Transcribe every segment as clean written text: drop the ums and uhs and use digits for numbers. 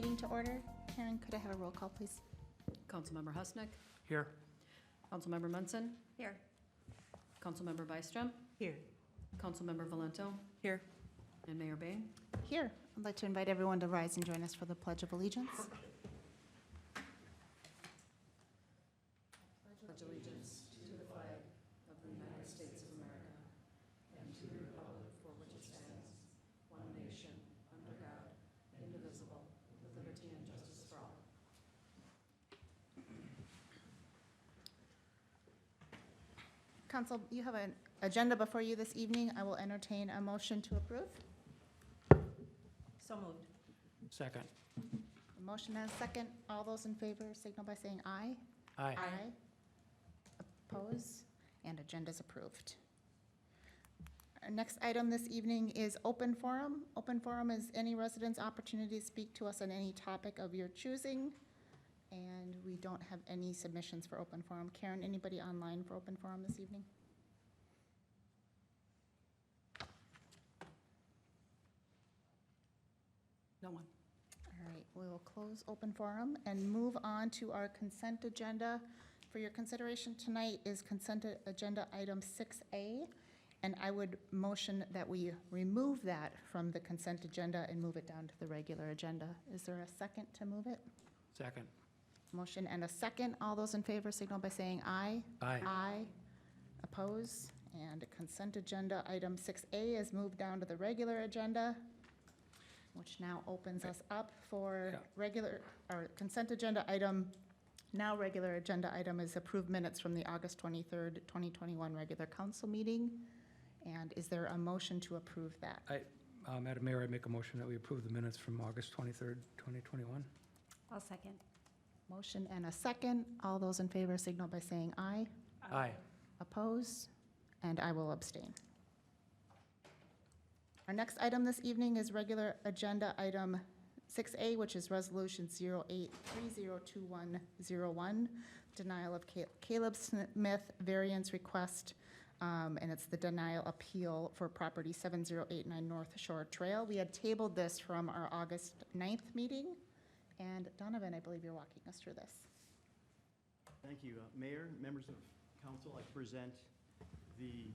meeting to order. Karen, could I have a roll call, please? Councilmember Husnick. Here. Councilmember Munson. Here. Councilmember Byström. Here. Councilmember Valento. Here. And Mayor Bain. Here. I'd like to invite everyone to rise and join us for the Pledge of Allegiance. Pledge allegiance to the flag of the United States of America and to the republic for which it stands, one nation, under God, indivisible, with liberty and justice for all. Council, you have an agenda before you this evening. I will entertain a motion to approve. So moved. Second. A motion and a second. All those in favor signal by saying aye. Aye. Oppose, and agenda's approved. Our next item this evening is open forum. Open forum is any resident's opportunity to speak to us on any topic of your choosing. And we don't have any submissions for open forum. Karen, anybody online for open forum this evening? No one. All right, we will close open forum and move on to our consent agenda. For your consideration tonight is consent agenda item 6A, and I would motion that we remove that from the consent agenda and move it down to the regular agenda. Is there a second to move it? Second. Motion and a second. All those in favor signal by saying aye. Aye. Aye. Oppose, and consent agenda item 6A is moved down to the regular agenda, which now opens us up for regular, or consent agenda item. Now regular agenda item is approved minutes from the August 23rd, 2021 regular council meeting. And is there a motion to approve that? Madam Mayor, I make a motion that we approve the minutes from August 23rd, 2021. I'll second. Motion and a second. All those in favor signal by saying aye. Aye. Oppose, and I will abstain. Our next item this evening is regular agenda item 6A, which is Resolution 08302101, denial of Caleb Smith variance request, and it's the denial appeal for property 7089 North Shore Trail. We had tabled this from our August 9th meeting, and Donovan, I believe you're walking us through this. Thank you. Mayor, members of council, I present the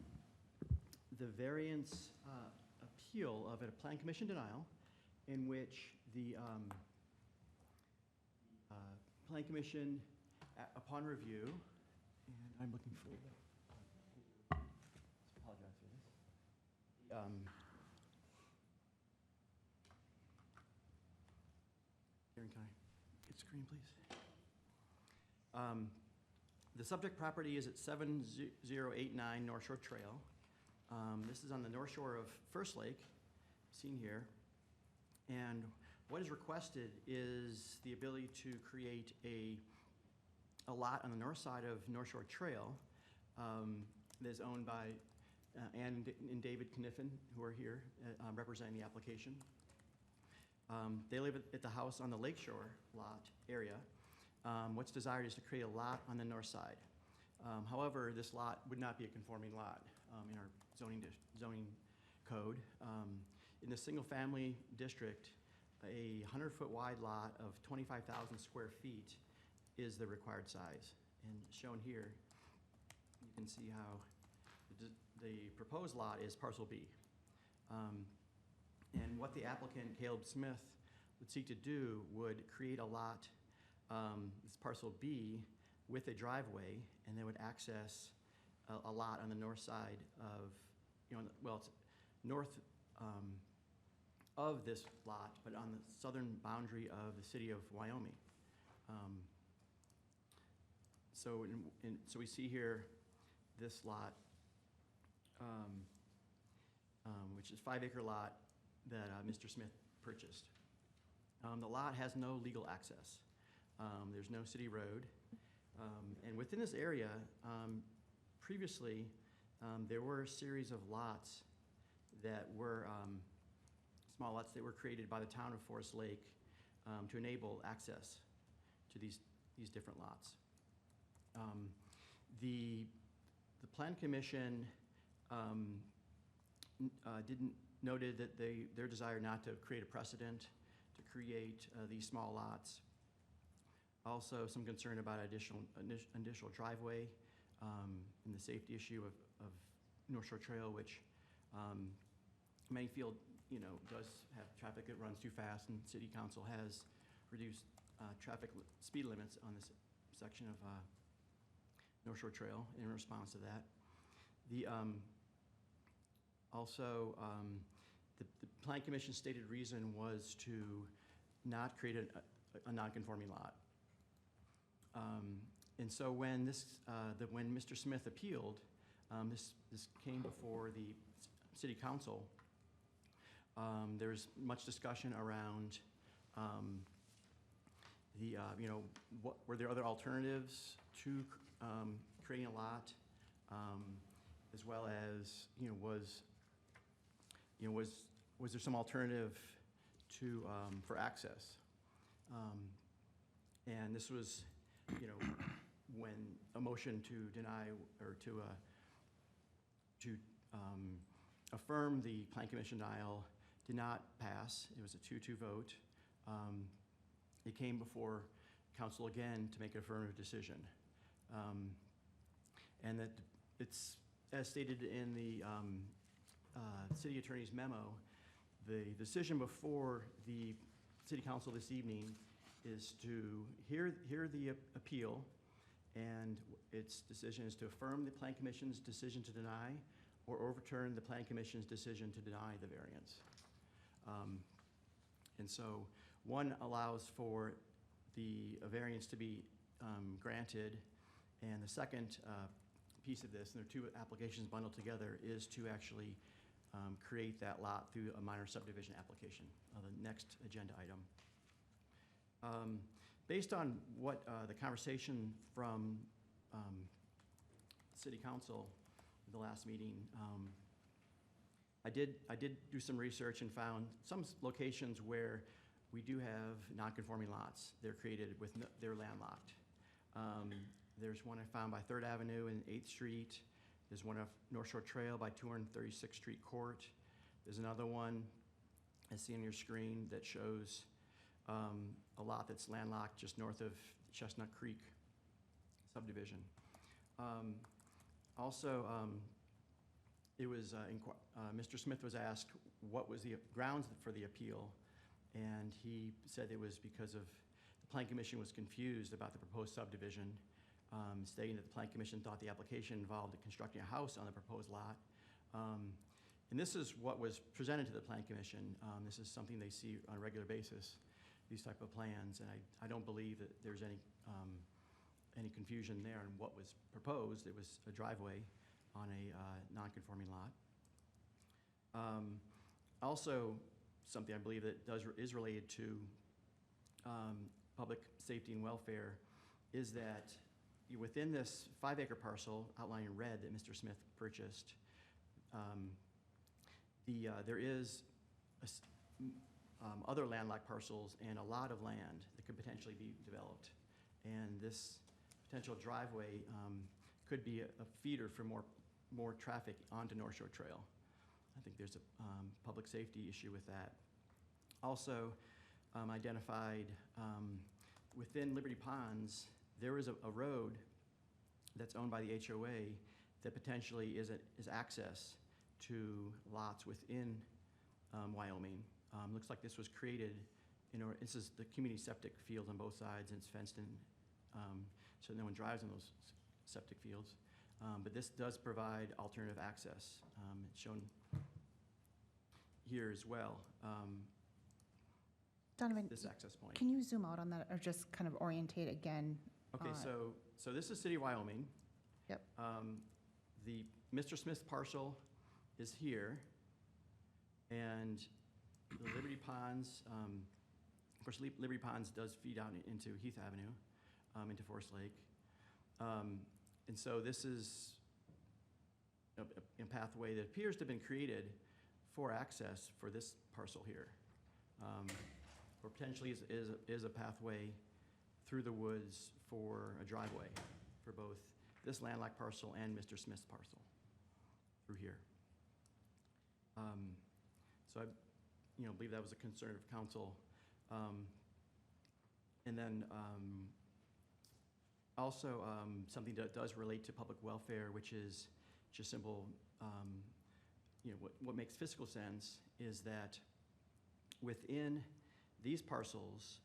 variance appeal of a plan commission denial in which the plan commission, upon review, and I'm looking for apologize for this. Karen, can I get screen, please? The subject property is at 7089 North Shore Trail. This is on the north shore of First Lake, seen here. And what is requested is the ability to create a lot on the north side of North Shore Trail that is owned by Ann and David Kniffen, who are here representing the application. They live at the house on the Lakeshore lot area. What's desired is to create a lot on the north side. However, this lot would not be a conforming lot in our zoning code. In the single-family district, a 100-foot wide lot of 25,000 square feet is the required size. And shown here, you can see how the proposed lot is Parcel B. And what the applicant, Caleb Smith, would seek to do would create a lot, this Parcel B, with a driveway, and they would access a lot on the north side of, well, it's north of this lot, but on the southern boundary of the city of Wyoming. So we see here this lot, which is a 5-acre lot that Mr. Smith purchased. The lot has no legal access. There's no city road. And within this area, previously, there were a series of lots that were small lots that were created by the town of Forest Lake to enable access to these different lots. The Plan Commission noted that their desire not to create a precedent, to create these small lots. Also, some concern about additional driveway and the safety issue of North Shore Trail, which many feel, does have traffic that runs too fast, and City Council has reduced speed limits on this section of North Shore Trail in response to that. The Plan Commission's stated reason was to not create a non-conforming lot. And so when when Mr. Smith appealed, this came before the City Council. There was much discussion around were there other alternatives to creating a lot, as well as was there some alternative to for access, and this was when a motion to deny or to affirm the Plan Commission denial did not pass. It was a 2-2 vote. It came before council again to make an affirmative decision. And that it's, as stated in the city attorney's memo, the decision before the City Council this evening is to hear the appeal, and its decision is to affirm the Plan Commission's decision to deny or overturn the Plan Commission's decision to deny the variance. And so one allows for the variance to be granted, and the second piece of this, and there are two applications bundled together, is to actually create that lot through a minor subdivision application, the next agenda item. Based on what the conversation from City Council, the last meeting, I did do some research and found some locations where we do have non-conforming lots. They're created with, they're landlocked. There's one I found by 3rd Avenue and 8th Street. There's one off North Shore Trail by 236th Street Court. There's another one, as seen on your screen, that shows a lot that's landlocked just north of Chestnut Creek Subdivision. It was, Mr. Smith was asked what was the grounds for the appeal, and he said it was because of the Plan Commission was confused about the proposed subdivision, stating that the Plan Commission thought the application involved constructing a house on the proposed lot. And this is what was presented to the Plan Commission. This is something they see on a regular basis, these type of plans, and I don't believe that there's any confusion there on what was proposed. It was a driveway on a non-conforming lot. Also, something I believe that is related to public safety and welfare is that within this 5-acre parcel outlined in red that Mr. Smith purchased, there is other landlocked parcels and a lot of land that could potentially be developed. And this potential driveway could be a feeder for more traffic onto North Shore Trail. I think there's a public safety issue with that. Also identified within Liberty Ponds, there is a road that's owned by the HOA that potentially is access to lots within Wyoming. Looks like this was created this is the community septic field on both sides, and it's fenced in, so no one drives in those septic fields. But this does provide alternative access. It's shown here as well. Donovan, This access point. can you zoom out on that, or just kind of orientate again? Okay, so this is City of Wyoming. Yep. The Mr. Smith's parcel is here, and the Liberty Ponds, of course, Liberty Ponds does feed out into Heath Avenue, into Forest Lake. And so this is a pathway that appears to have been created for access for this parcel here. Or potentially is a pathway through the woods for a driveway for both this landlocked parcel and Mr. Smith's parcel through here. So I believe that was a concern of council And then also something that does relate to public welfare, which is just simple, what makes fiscal sense is that within these parcels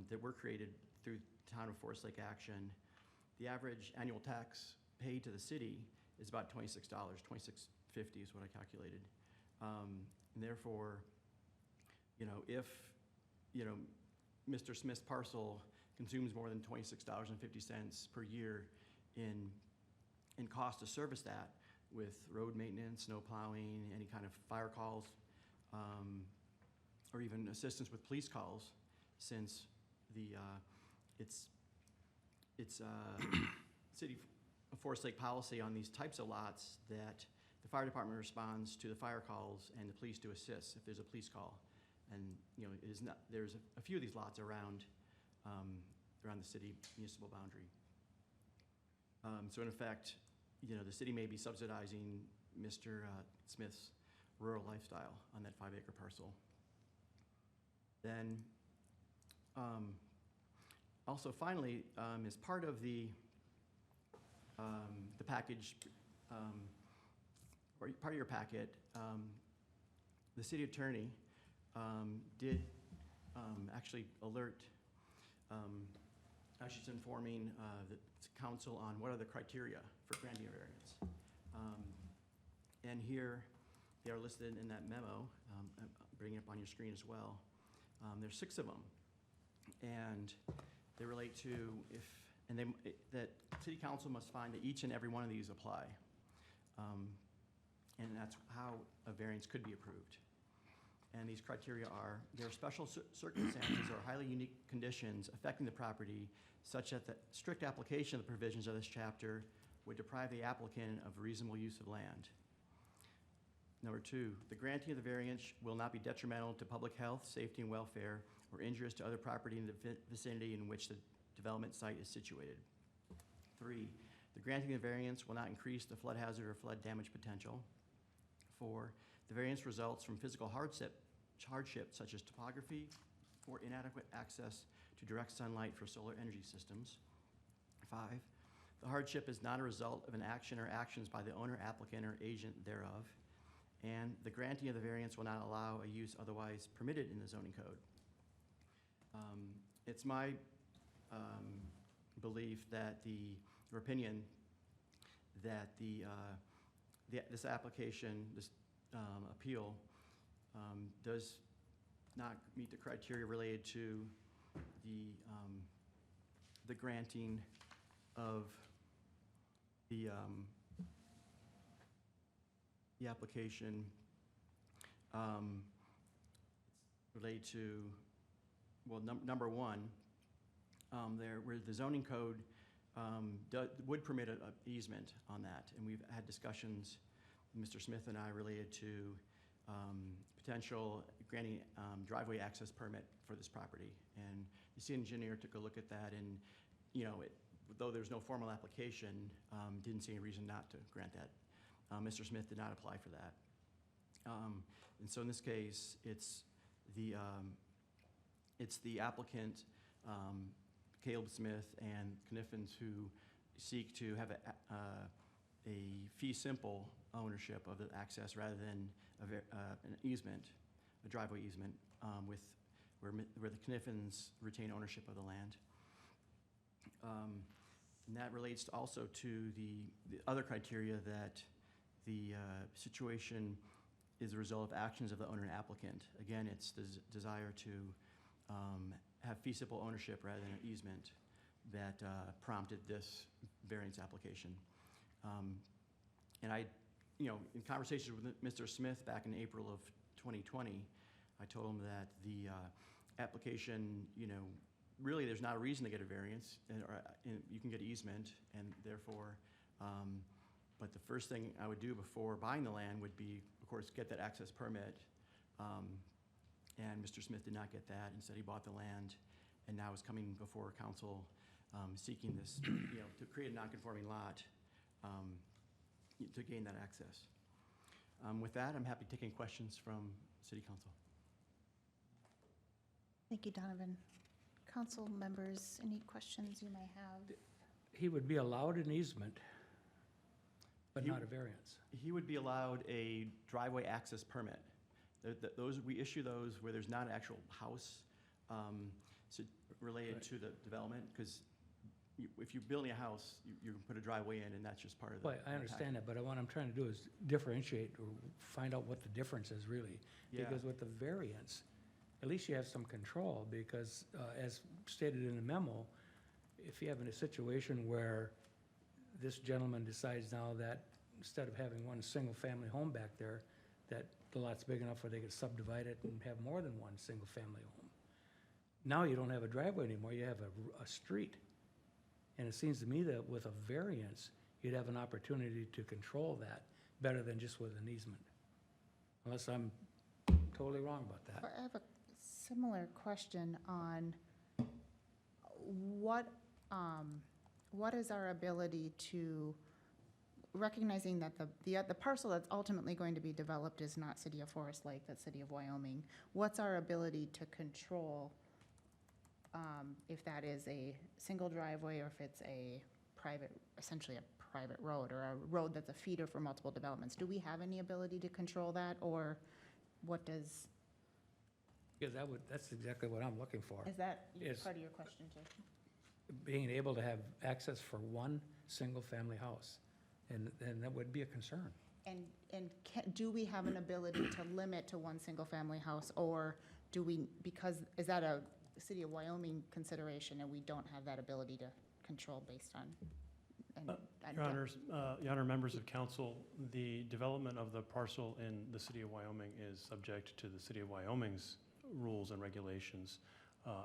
that were created through Town of Forest Lake Action, the average annual tax paid to the city is about $26, $26.50 is what I calculated. And therefore, if, Mr. Smith's parcel consumes more than $26.50 per year in cost to service that with road maintenance, snow plowing, any kind of fire calls, or even assistance with police calls, since it's City of Forest Lake policy on these types of lots that the fire department responds to the fire calls and the police do assist if there's a police call. And it is not, there's a few of these lots around the city municipal boundary. So in effect, the city may be subsidizing Mr. Smith's rural lifestyle on that 5-acre parcel. Then, also finally, as part of the package, or part of your packet, the city attorney did actually alert, she's informing the council on what are the criteria for granting a variance. And here, they are listed in that memo. I'm bringing it up on your screen as well. There's 6 of them, and they relate to that city council must find that each and every one of these apply, and that's how a variance could be approved. And these criteria are: there are special circumstances or highly unique conditions affecting the property such that the strict application of the provisions of this chapter would deprive the applicant of reasonable use of land. Number 2, the granting of the variance will not be detrimental to public health, safety, and welfare, or injurious to other property in the vicinity in which the development site is situated. 3, the granting of the variance will not increase the flood hazard or flood damage potential. 4, the variance results from physical hardship such as topography or inadequate access to direct sunlight for solar energy systems. 5, the hardship is not a result of an action or actions by the owner, applicant, or agent thereof. And the granting of the variance will not allow a use otherwise permitted in the zoning code. It's my belief that or opinion that this application, this appeal, does not meet the criteria related to the granting of the application related to, well, number 1, where the zoning code would permit an easement on that, and we've had discussions, Mr. Smith and I, related to potential granting driveway access permit for this property. And the city engineer took a look at that, and though there's no formal application, didn't see any reason not to grant that. Mr. Smith did not apply for that. And so in this case, it's the applicant, Caleb Smith and Kniffens, who seek to have a fee simple ownership of the access rather than an easement, a driveway easement, where the Kniffens retain ownership of the land. And that relates also to the other criteria that the situation is a result of actions of the owner and applicant. Again, it's the desire to have fee simple ownership rather than an easement that prompted this variance application. And I, in conversations with Mr. Smith back in April of 2020, I told him that the application, really there's not a reason to get a variance, and you can get easement, and therefore, but the first thing I would do before buying the land would be, of course, get that access permit. And Mr. Smith did not get that. Instead, he bought the land, and now is coming before council seeking this, to create a non-conforming lot to gain that access. With that, I'm happy taking questions from City Council. Thank you, Donovan. Council members, any questions you may have? He would be allowed an easement, but He- not a variance. He would be allowed a driveway access permit. Those, we issue those where there's not an actual house related Right. to the development, because if you're building a house, you can put a driveway in, and that's just part of the. Well, I understand that, but what I'm trying to do is differentiate or find out what the difference is really. Yeah. Because with the variance, at least you have some control, because as stated in the memo, if you have a situation where this gentleman decides now that instead of having one single-family home back there, that the lot's big enough where they could subdivide it and have more than one single-family home. Now you don't have a driveway anymore, you have a street. And it seems to me that with a variance, you'd have an opportunity to control that better than just with an easement. Unless I'm totally wrong about that. I have a similar question on what is our ability to, recognizing that the parcel that's ultimately going to be developed is not City of Forest Lake, that's City of Wyoming. What's our ability to control if that is a single driveway or if it's a private, essentially a private road or a road that's a feeder for multiple developments? Do we have any ability to control that, or what does, Because that's exactly what I'm looking for. is that Is- part of your question too? Being able to have access for one single-family house, and that would be a concern. And do we have an ability to limit to one single-family house, or do we, because, is that a City of Wyoming consideration, and we don't have that ability to control based on? Your Honors, Your Honor, members of council, the development of the parcel in the City of Wyoming is subject to the City of Wyoming's rules and regulations,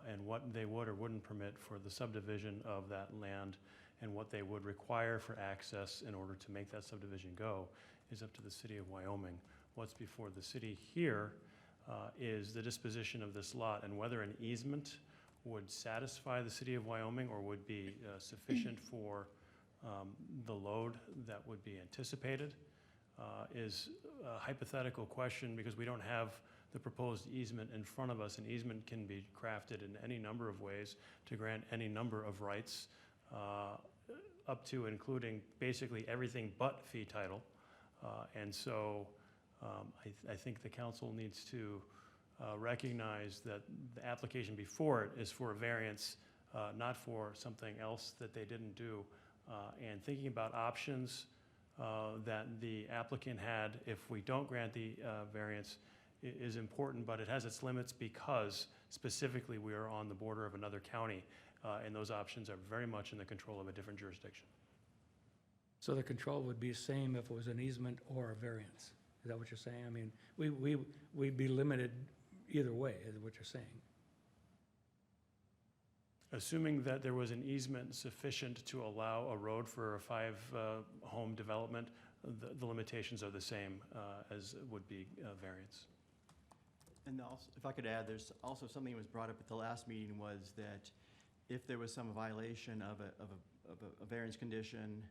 and what they would or wouldn't permit for the subdivision of that land and what they would require for access in order to make that subdivision go is up to the City of Wyoming. What's before the city here is the disposition of this lot, and whether an easement would satisfy the City of Wyoming or would be sufficient for the load that would be anticipated is a hypothetical question, because we don't have the proposed easement in front of us. An easement can be crafted in any number of ways to grant any number of rights, up to including basically everything but fee title. And so I think the council needs to recognize that the application before it is for a variance, not for something else that they didn't do. And thinking about options that the applicant had if we don't grant the variance is important, but it has its limits because specifically we are on the border of another county, and those options are very much in the control of a different jurisdiction. So the control would be the same if it was an easement or a variance? Is that what you're saying? I mean, we'd be limited either way, is what you're saying? Assuming that there was an easement sufficient to allow a road for a 5-home development, the limitations are the same as would be a variance. And also, if I could add, there's also something that was brought up at the last meeting, was that if there was some violation of a variance condition,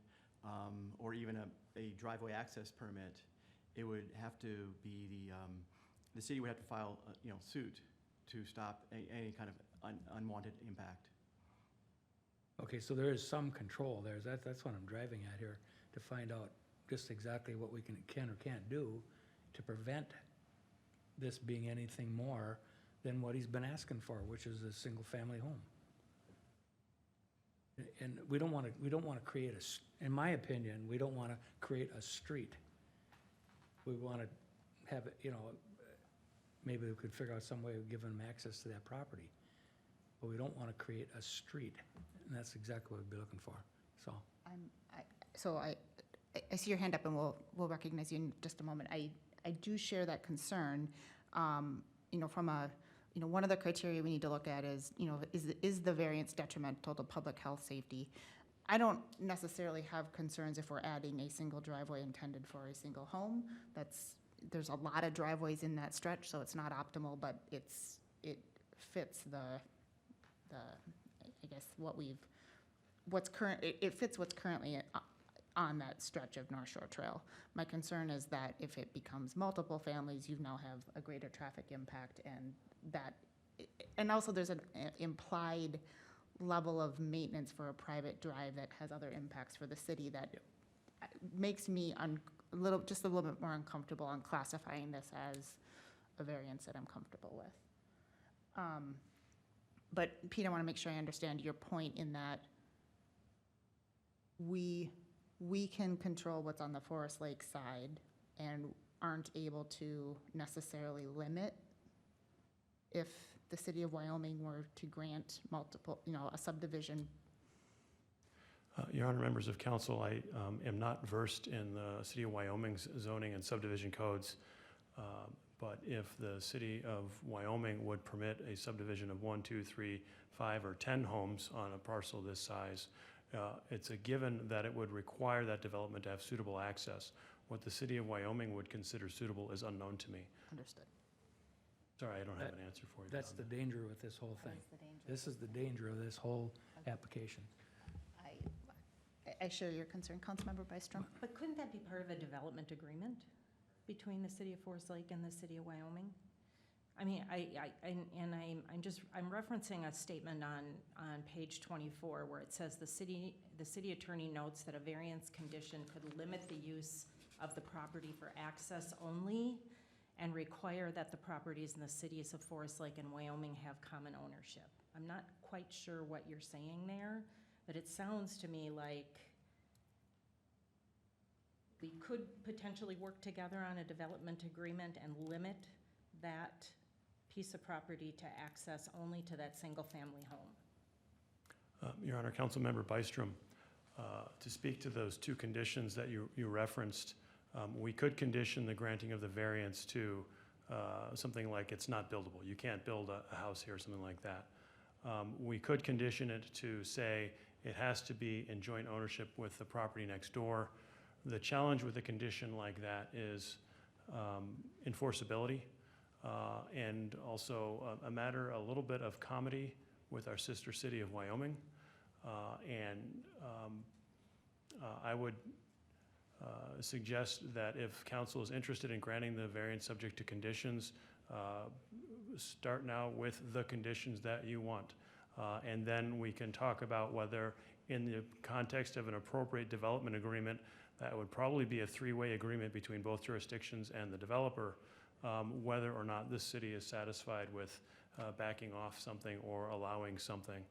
or even a driveway access permit, it would have to be the city would have to file, suit to stop any kind of unwanted impact. Okay, so there is some control there. That's what I'm driving at here, to find out just exactly what we can or can't do to prevent this being anything more than what he's been asking for, which is a single-family home. And we don't want to create in my opinion, we don't want to create a street. We want to have it, maybe we could figure out some way of giving them access to that property. But we don't want to create a street, and that's exactly what we'd be looking for, so. I see your hand up, and we'll recognize you in just a moment. I do share that concern. From one of the criteria we need to look at is, is the variance detrimental to public health safety? I don't necessarily have concerns if we're adding a single driveway intended for a single home. There's a lot of driveways in that stretch, so it's not optimal, but it fits it fits what's currently on that stretch of North Shore Trail. My concern is that if it becomes multiple families, you now have a greater traffic impact, and that and also there's an implied level of maintenance for a private drive that has other impacts for the city that makes me just a little bit more uncomfortable on classifying this as a variance that I'm comfortable with. But Pete, I want to make sure I understand your point in that we can control what's on the Forest Lake side and aren't able to necessarily limit if the city of Wyoming were to grant multiple, a subdivision. Your Honor, members of council, I am not versed in the city of Wyoming's zoning and subdivision codes, but if the city of Wyoming would permit a subdivision of 1, 2, 3, 5, or 10 homes on a parcel this size, it's a given that it would require that development to have suitable access. What the city of Wyoming would consider suitable is unknown to me. Understood. Sorry, I don't have an answer for you. That's the danger with this whole thing. This is the danger of this whole application. I share your concern, Councilmember Byström. But couldn't that be part of a development agreement between the city of Forest Lake and the city of Wyoming? I mean, I'm referencing a statement on page 24 where it says the city attorney notes that a variance condition could limit the use of the property for access only and require that the properties in the cities of Forest Lake and Wyoming have common ownership. I'm not quite sure what you're saying there, but it sounds to me like we could potentially work together on a development agreement and limit that piece of property to access only to that single-family home. Your Honor, Councilmember Byström, to speak to those two conditions that you referenced, we could condition the granting of the variance to something like it's not buildable. You can't build a house here or something like that. We could condition it to say it has to be in joint ownership with the property next door. The challenge with a condition like that is enforceability and also a matter, a little bit of comedy with our sister city of Wyoming. I would suggest that if council is interested in granting the variance subject to conditions, start now with the conditions that you want. And then we can talk about whether in the context of an appropriate development agreement, that would probably be a three-way agreement between both jurisdictions and the developer, whether or not this city is satisfied with backing off something or allowing something.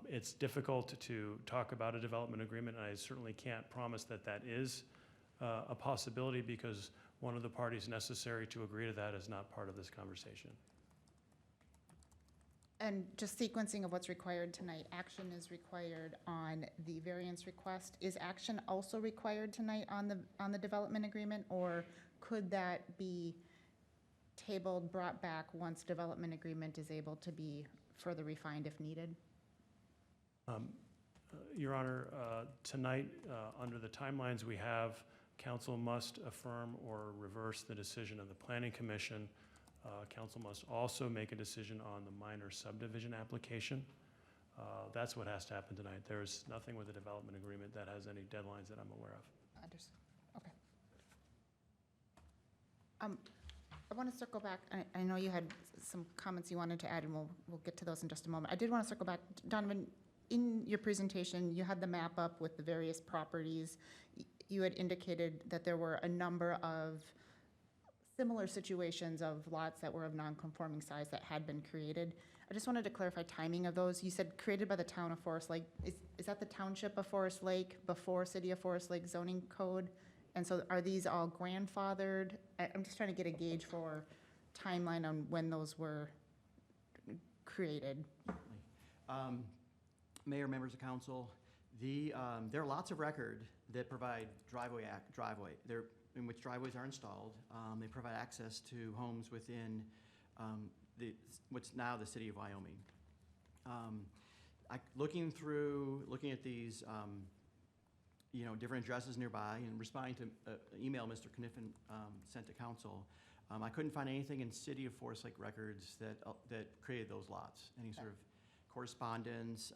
It's difficult to talk about a development agreement, and I certainly can't promise that that is a possibility because one of the parties necessary to agree to that is not part of this conversation. And just sequencing of what's required tonight, action is required on the variance request. Is action also required tonight on the development agreement, or could that be tabled, brought back once development agreement is able to be further refined if needed? Your Honor, tonight, under the timelines we have, council must affirm or reverse the decision of the Planning Commission. Council must also make a decision on the minor subdivision application. That's what has to happen tonight. There's nothing with the development agreement that has any deadlines that I'm aware of. Understood. Okay. I want to circle back. I know you had some comments you wanted to add, and we'll get to those in just a moment. I did want to circle back. Donovan, in your presentation, you had the map up with the various properties. You had indicated that there were a number of similar situations of lots that were of non-conforming size that had been created. I just wanted to clarify timing of those. You said created by the town of Forest Lake. Is that the township of Forest Lake before City of Forest Lake zoning code? And so are these all grandfathered? I'm just trying to get a gauge for timeline on when those were created. Mayor, members of council, there are lots of record that provide driveway, in which driveways are installed. They provide access to homes within what's now the city of Wyoming. Looking at these, different addresses nearby and responding to an email Mr. Kniffen sent to council, I couldn't find anything in city of Forest Lake records that created those lots. Any sort of correspondence,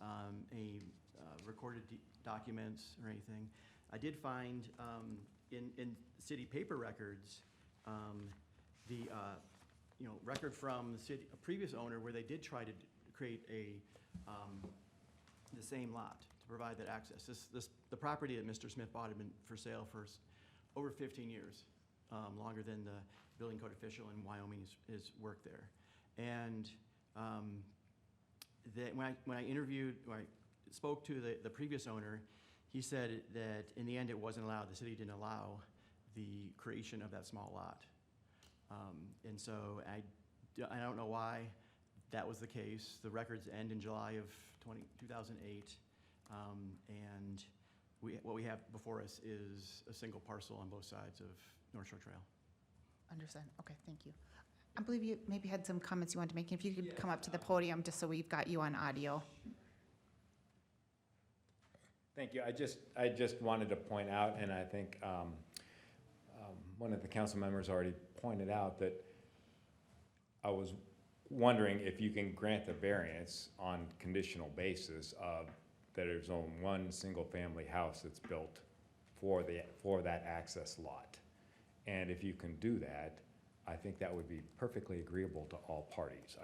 recorded documents or anything. I did find in city paper records, record from the city, a previous owner, where they did try to create the same lot to provide that access. The property that Mr. Smith bought had been for sale for over 15 years, longer than the building code official in Wyoming has worked there. And when I spoke to the previous owner, he said that in the end it wasn't allowed. The city didn't allow the creation of that small lot. And so I don't know why that was the case. The records end in July of 2008. And what we have before us is a single parcel on both sides of North Shore Trail. Understand. Okay, thank you. I believe you maybe had some comments you wanted to make. If you could come up to the podium, just so we've got you on audio. Thank you. I just wanted to point out, and I think one of the council members already pointed out that I was wondering if you can grant the variance on conditional basis of that there's only one single-family house that's built for that access lot. And if you can do that, I think that would be perfectly agreeable to all parties.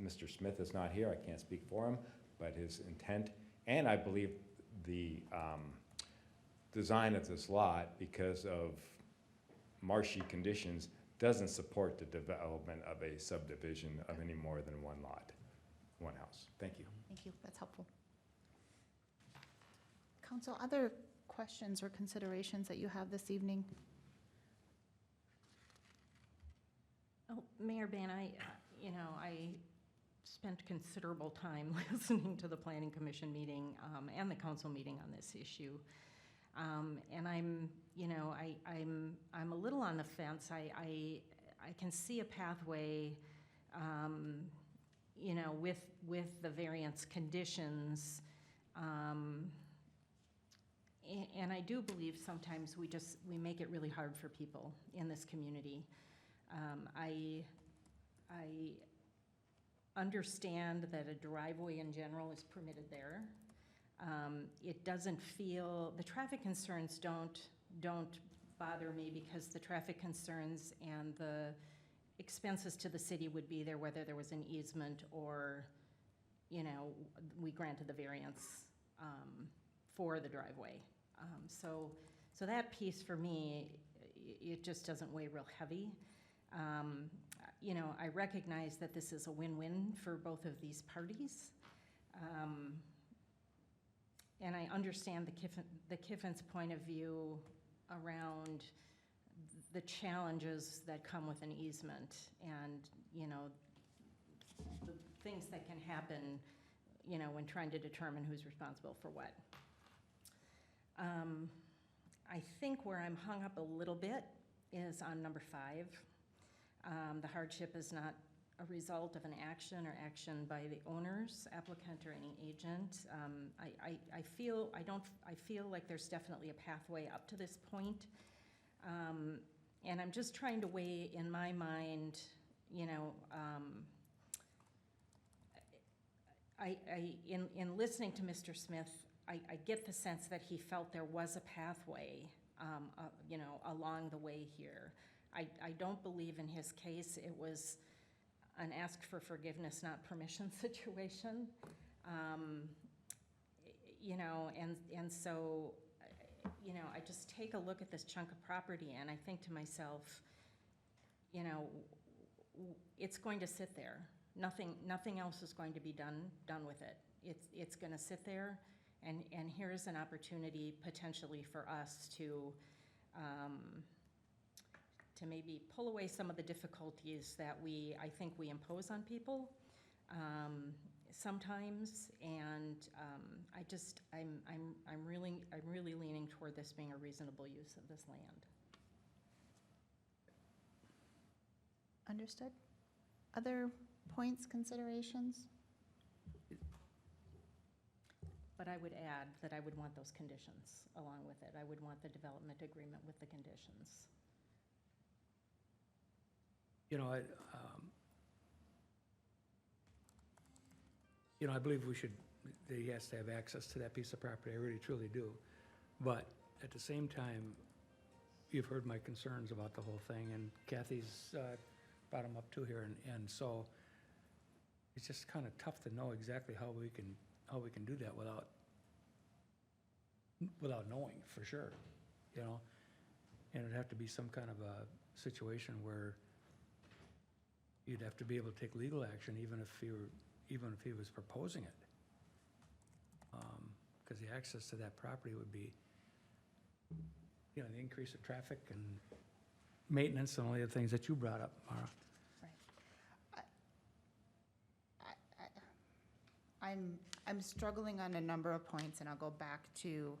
Mr. Smith is not here, I can't speak for him, but his intent, and I believe the design of this lot, because of marshy conditions, doesn't support the development of a subdivision of any more than one lot, one house. Thank you. Thank you, that's helpful. Council, other questions or considerations that you have this evening? Oh, Mayor Ban, I spent considerable time listening to the Planning Commission meeting and the council meeting on this issue. And I'm a little on the fence. I can see a pathway, with the variance conditions. And I do believe sometimes we make it really hard for people in this community. I understand that a driveway in general is permitted there. It doesn't feel, the traffic concerns don't bother me, because the traffic concerns and the expenses to the city would be there whether there was an easement or, we granted the variance for the driveway. So that piece for me, it just doesn't weigh real heavy. I recognize that this is a win-win for both of these parties. And I understand the Kiffin's point of view around the challenges that come with an easement and, the things that can happen, when trying to determine who's responsible for what. I think where I'm hung up a little bit is on number 5. The hardship is not a result of an action or action by the owners, applicant, or any agent. I feel like there's definitely a pathway up to this point. And I'm just trying to weigh in my mind, in listening to Mr. Smith, I get the sense that he felt there was a pathway, along the way here. I don't believe in his case it was an ask for forgiveness, not permission situation. And so, I just take a look at this chunk of property and I think to myself, it's going to sit there. Nothing else is going to be done with it. It's going to sit there, and here's an opportunity potentially for us to maybe pull away some of the difficulties that I think we impose on people sometimes, and I'm really leaning toward this being a reasonable use of this land. Understood. Other points, considerations? But I would add that I would want those conditions along with it. I would want the development agreement with the conditions. I believe that he has to have access to that piece of property. I really, truly do. But at the same time, you've heard my concerns about the whole thing, and Kathy's brought them up too here, and so it's just kind of tough to know exactly how we can do that without knowing for sure, you know? And it'd have to be some kind of a situation where you'd have to be able to take legal action even if he was proposing it. Because the access to that property would be, you know, the increase of traffic and maintenance and all the other things that you brought up, Mara. I'm struggling on a number of points, and I'll go back to,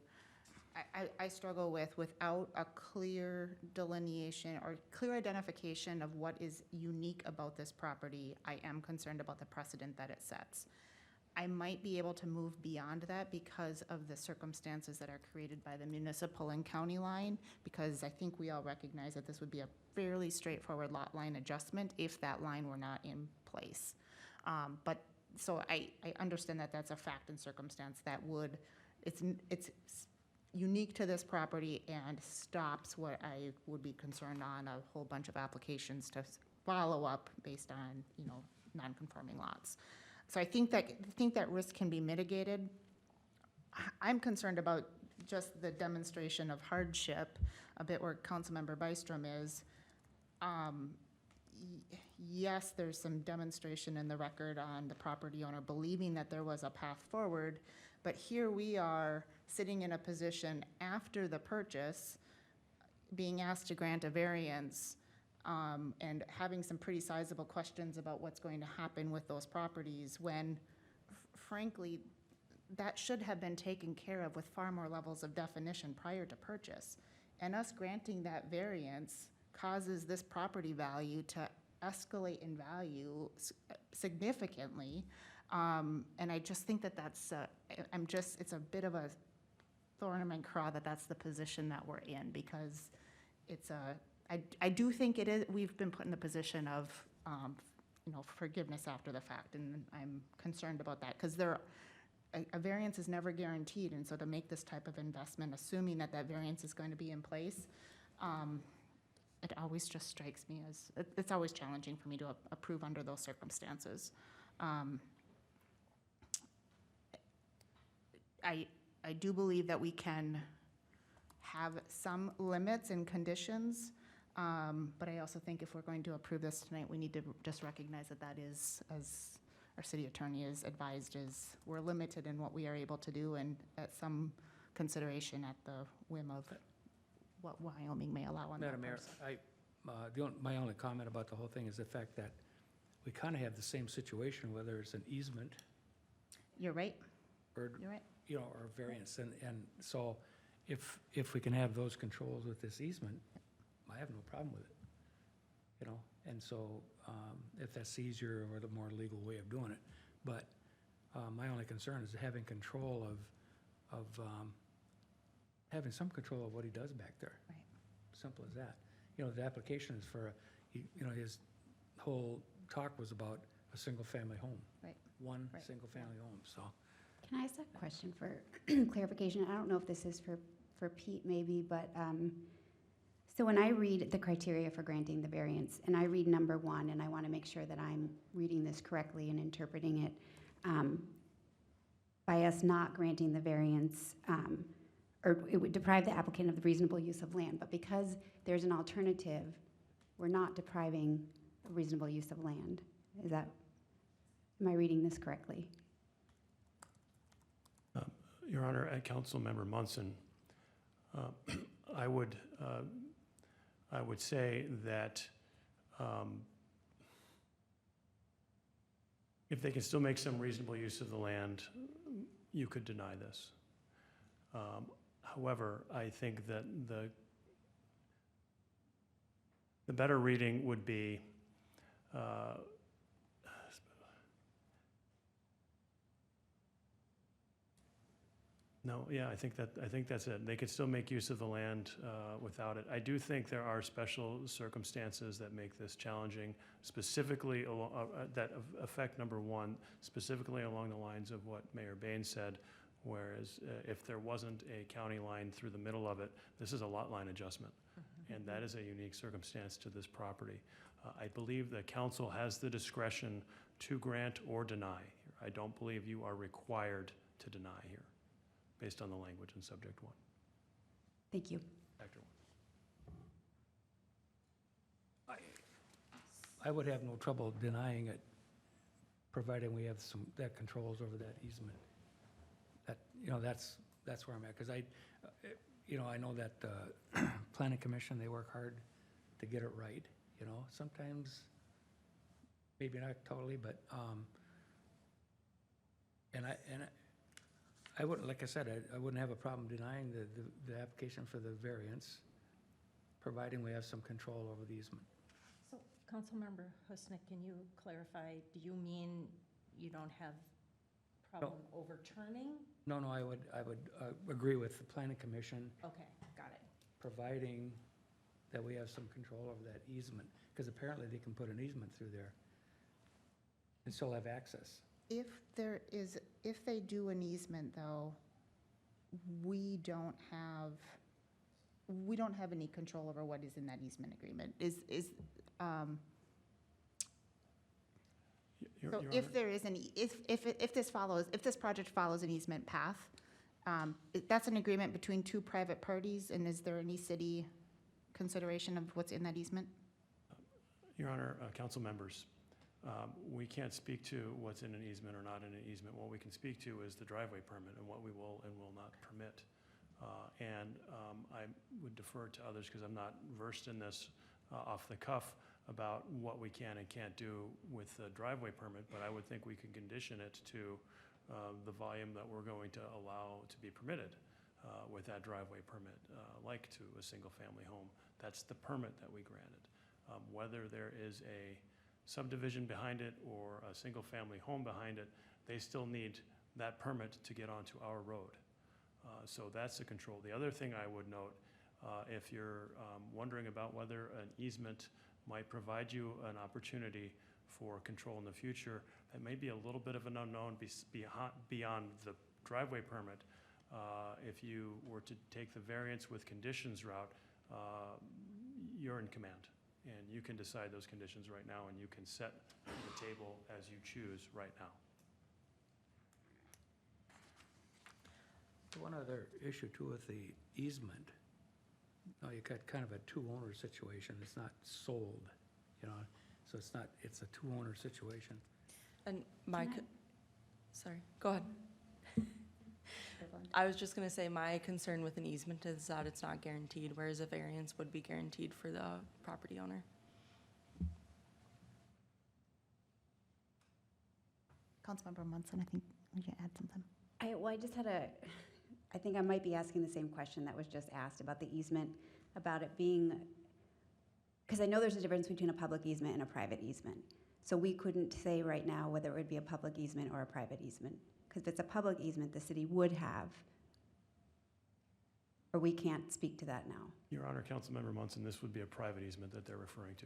I struggle with, without a clear delineation or clear identification of what is unique about this property, I am concerned about the precedent that it sets. I might be able to move beyond that because of the circumstances that are created by the municipal and county line, because I think we all recognize that this would be a fairly straightforward lot line adjustment if that line were not in place. So I understand that that's a fact and circumstance that would, it's unique to this property and stops what I would be concerned on a whole bunch of applications to follow up based on, you know, non-conforming lots. So I think that risk can be mitigated. I'm concerned about just the demonstration of hardship, a bit where Councilmember Bystrom is. Yes, there's some demonstration in the record on the property owner believing that there was a path forward, but here we are sitting in a position after the purchase, being asked to grant a variance, and having some pretty sizable questions about what's going to happen with those properties when, frankly, that should have been taken care of with far more levels of definition prior to purchase. And us granting that variance causes this property value to escalate in value significantly. And I just think that that's, it's a bit of a thorn in my craw that that's the position that we're in, because it's I do think it is, we've been put in the position of, you know, forgiveness after the fact, and I'm concerned about that, because a variance is never guaranteed, and so to make this type of investment, assuming that that variance is going to be in place, it always just strikes me as, it's always challenging for me to approve under those circumstances. I do believe that we can have some limits and conditions, but I also think if we're going to approve this tonight, we need to just recognize that that is, as our city attorney is advised, is we're limited in what we are able to do, and at some consideration at the whim of what Wyoming may allow on that Madam Mayor, parcel. my only comment about the whole thing is the fact that we kind of have the same situation, whether it's an easement You're right, or, you're right. you know, or variance, and so if we can have those controls with this easement, I have no problem with it, you know, and so if that's the easier or the more legal way of doing it, but my only concern is having control of having some control of what he does back there. Right. Simple as that. You know, the application is for, you know, his whole talk was about a single-family home. Right. One Right. single-family home, so. Can I ask a question for clarification? I don't know if this is for Pete maybe, but so when I read the criteria for granting the variance, and I read number 1, and I want to make sure that I'm reading this correctly and interpreting it, by us not granting the variance, or it would deprive the applicant of the reasonable use of land, but because there's an alternative, we're not depriving a reasonable use of land. Am I reading this correctly? Your Honor, Councilmember Munson, I would say that if they can still make some reasonable use of the land, you could deny this. However, I think that the better reading would be no, yeah, I think that's it. They could still make use of the land without it. I do think there are special circumstances that make this challenging, specifically that affect number 1, specifically along the lines of what Mayor Bain said, whereas if there wasn't a county line through the middle of it, this is a lot line adjustment, and that is a unique circumstance to this property. I believe the council has the discretion to grant or deny. I don't believe you are required to deny here, based on the language in subject 1. Thank you. Factor 1. I would have no trouble denying it, providing we have that controls over that easement. That, that's where I'm at, because I know that the planning commission, they work hard to get it right, sometimes, maybe not totally, but, and I wouldn't, like I said, I wouldn't have a problem denying the application for the variance, providing we have some control over the easement. So, Councilmember Husnick, can you clarify, do you mean you don't have problem overturning? No, I would agree with the planning commission, Okay, got it. providing that we have some control over that easement, because apparently they can put an easement through there and still have access. If they do an easement, though, we don't have any control over what is in that easement agreement. So if there is any, if this project follows an easement path, that's an agreement between two private parties, and is there any city consideration of what's in that easement? Your Honor, council members, we can't speak to what's in an easement or not in an easement. What we can speak to is the driveway permit and what we will and will not permit. I would defer to others because I'm not versed in this off the cuff about what we can and can't do with the driveway permit, but I would think we could condition it to the volume that we're going to allow to be permitted with that driveway permit, like to a single-family home. That's the permit that we granted. Whether there is a subdivision behind it or a single-family home behind it, they still need that permit to get onto our road. So that's the control. The other thing I would note, if you're wondering about whether an easement might provide you an opportunity for control in the future, that may be a little bit of an unknown beyond the driveway permit. If you were to take the variance with conditions route, you're in command. And you can decide those conditions right now, and you can set the table as you choose right now. One other issue too with the easement, you got kind of a two-owner situation. It's not sold, so it's a two-owner situation. And Can sorry, go ahead. I was just gonna say, my concern with an easement is that it's not guaranteed, whereas a variance would be guaranteed for the property owner. Councilmember Munson, I think we can add something. I think I might be asking the same question that was just asked about the easement, about it being, because I know there's a difference between a public easement and a private easement. So we couldn't say right now whether it would be a public easement or a private easement. Because if it's a public easement, the city would have, or we can't speak to that now. Your Honor, Councilmember Munson, this would be a private easement that they're referring to.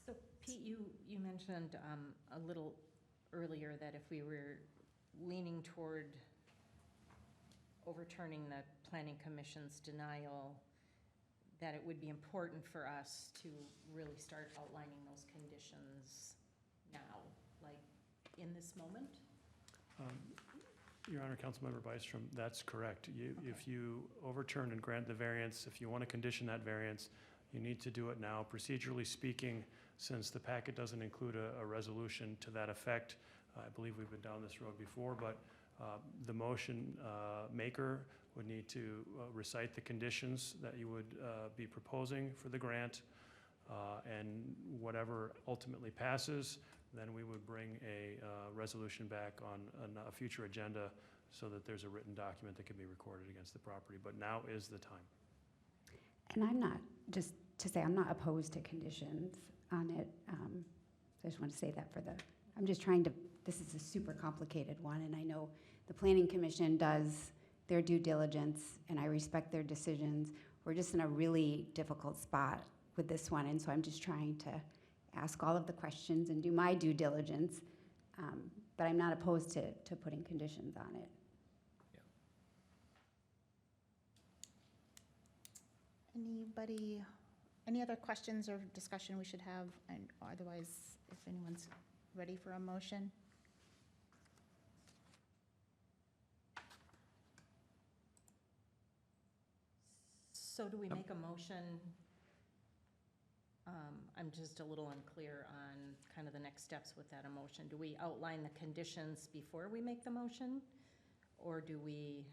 So Pete, you mentioned a little earlier that if we were leaning toward overturning the Planning Commission's denial, that it would be important for us to really start outlining those conditions now, like in this moment? Your Honor, Councilmember Byström, that's correct. If you overturn and grant the variance, if you want to condition that variance, you need to do it now. Procedurally speaking, since the packet doesn't include a resolution to that effect, I believe we've been down this road before, but the motion maker would need to recite the conditions that you would be proposing for the grant, and whatever ultimately passes, then we would bring a resolution back on a future agenda so that there's a written document that can be recorded against the property. But now is the time. And I'm not, just to say, I'm not opposed to conditions on it. I just want to say that I'm just trying to, this is a super complicated one, and I know the Planning Commission does their due diligence, and I respect their decisions. We're just in a really difficult spot with this one, and so I'm just trying to ask all of the questions and do my due diligence, but I'm not opposed to putting conditions on it. Anybody, any other questions or discussion we should have? And otherwise, if anyone's ready for a motion? So do we make a motion? I'm just a little unclear on kind of the next steps with that emotion. Do we outline the conditions before we make the motion? Or do we,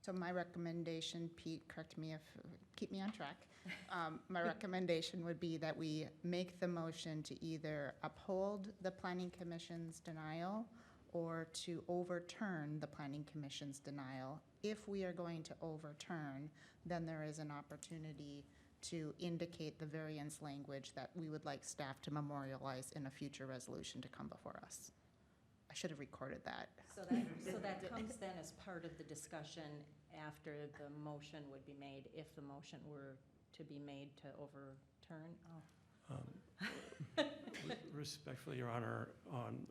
So my recommendation, Pete, correct me if, keep me on track. My recommendation would be that we make the motion to either uphold the planning commission's denial or to overturn the planning commission's denial. If we are going to overturn, then there is an opportunity to indicate the variance language that we would like staff to memorialize in a future resolution to come before us. I should have recorded that. so that comes then as part of the discussion after the motion would be made, if the motion were to be made to overturn? Respectfully, Your Honor,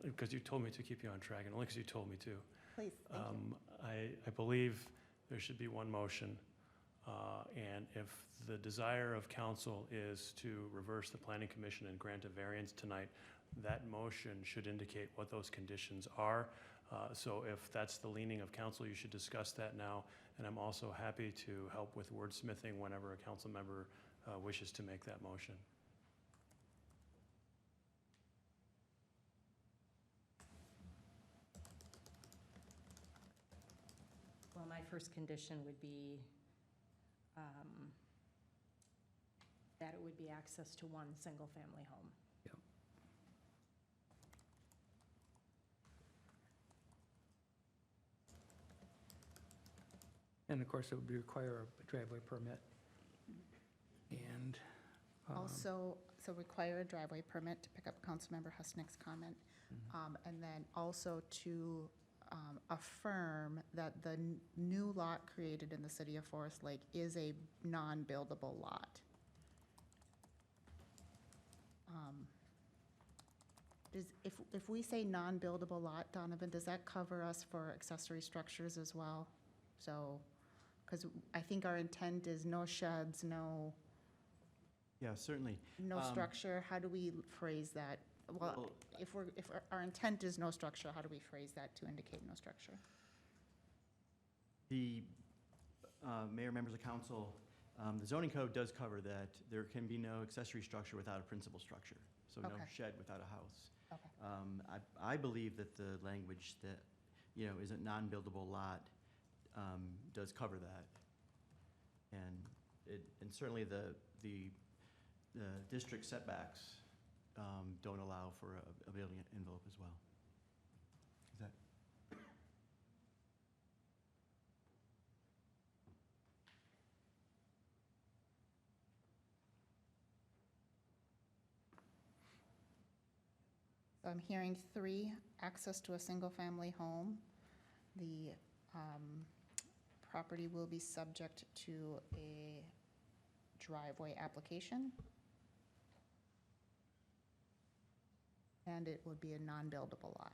because you told me to keep you on track, and only because you told me to. Please, thank you. I believe there should be one motion, and if the desire of council is to reverse the planning commission and grant a variance tonight, that motion should indicate what those conditions are. So if that's the leaning of council, you should discuss that now, and I'm also happy to help with wordsmithing whenever a council member wishes to make that motion. Well, my first condition would be that it would be access to one single-family home. And of course, it would require a driveway permit. And Also, so require a driveway permit to pick up Councilmember Husnick's comment. And then also to affirm that the new lot created in the city of Forest Lake is a non-buildable lot. If we say non-buildable lot, Donovan, does that cover us for accessory structures as well? So, because I think our intent is no sheds, no Yeah, certainly. structure. How do we phrase that? Well, Well, if our intent is no structure, how do we phrase that to indicate no structure? The mayor, members of council, the zoning code does cover that there can be no accessory structure without a principal structure, so no Okay. shed without a house. Okay. I believe that the language that, is a non-buildable lot does cover that. And certainly the district setbacks don't allow for a building envelope as well. Is that? So I'm hearing 3, access to a single-family home. The property will be subject to a driveway application. And it would be a non-buildable lot.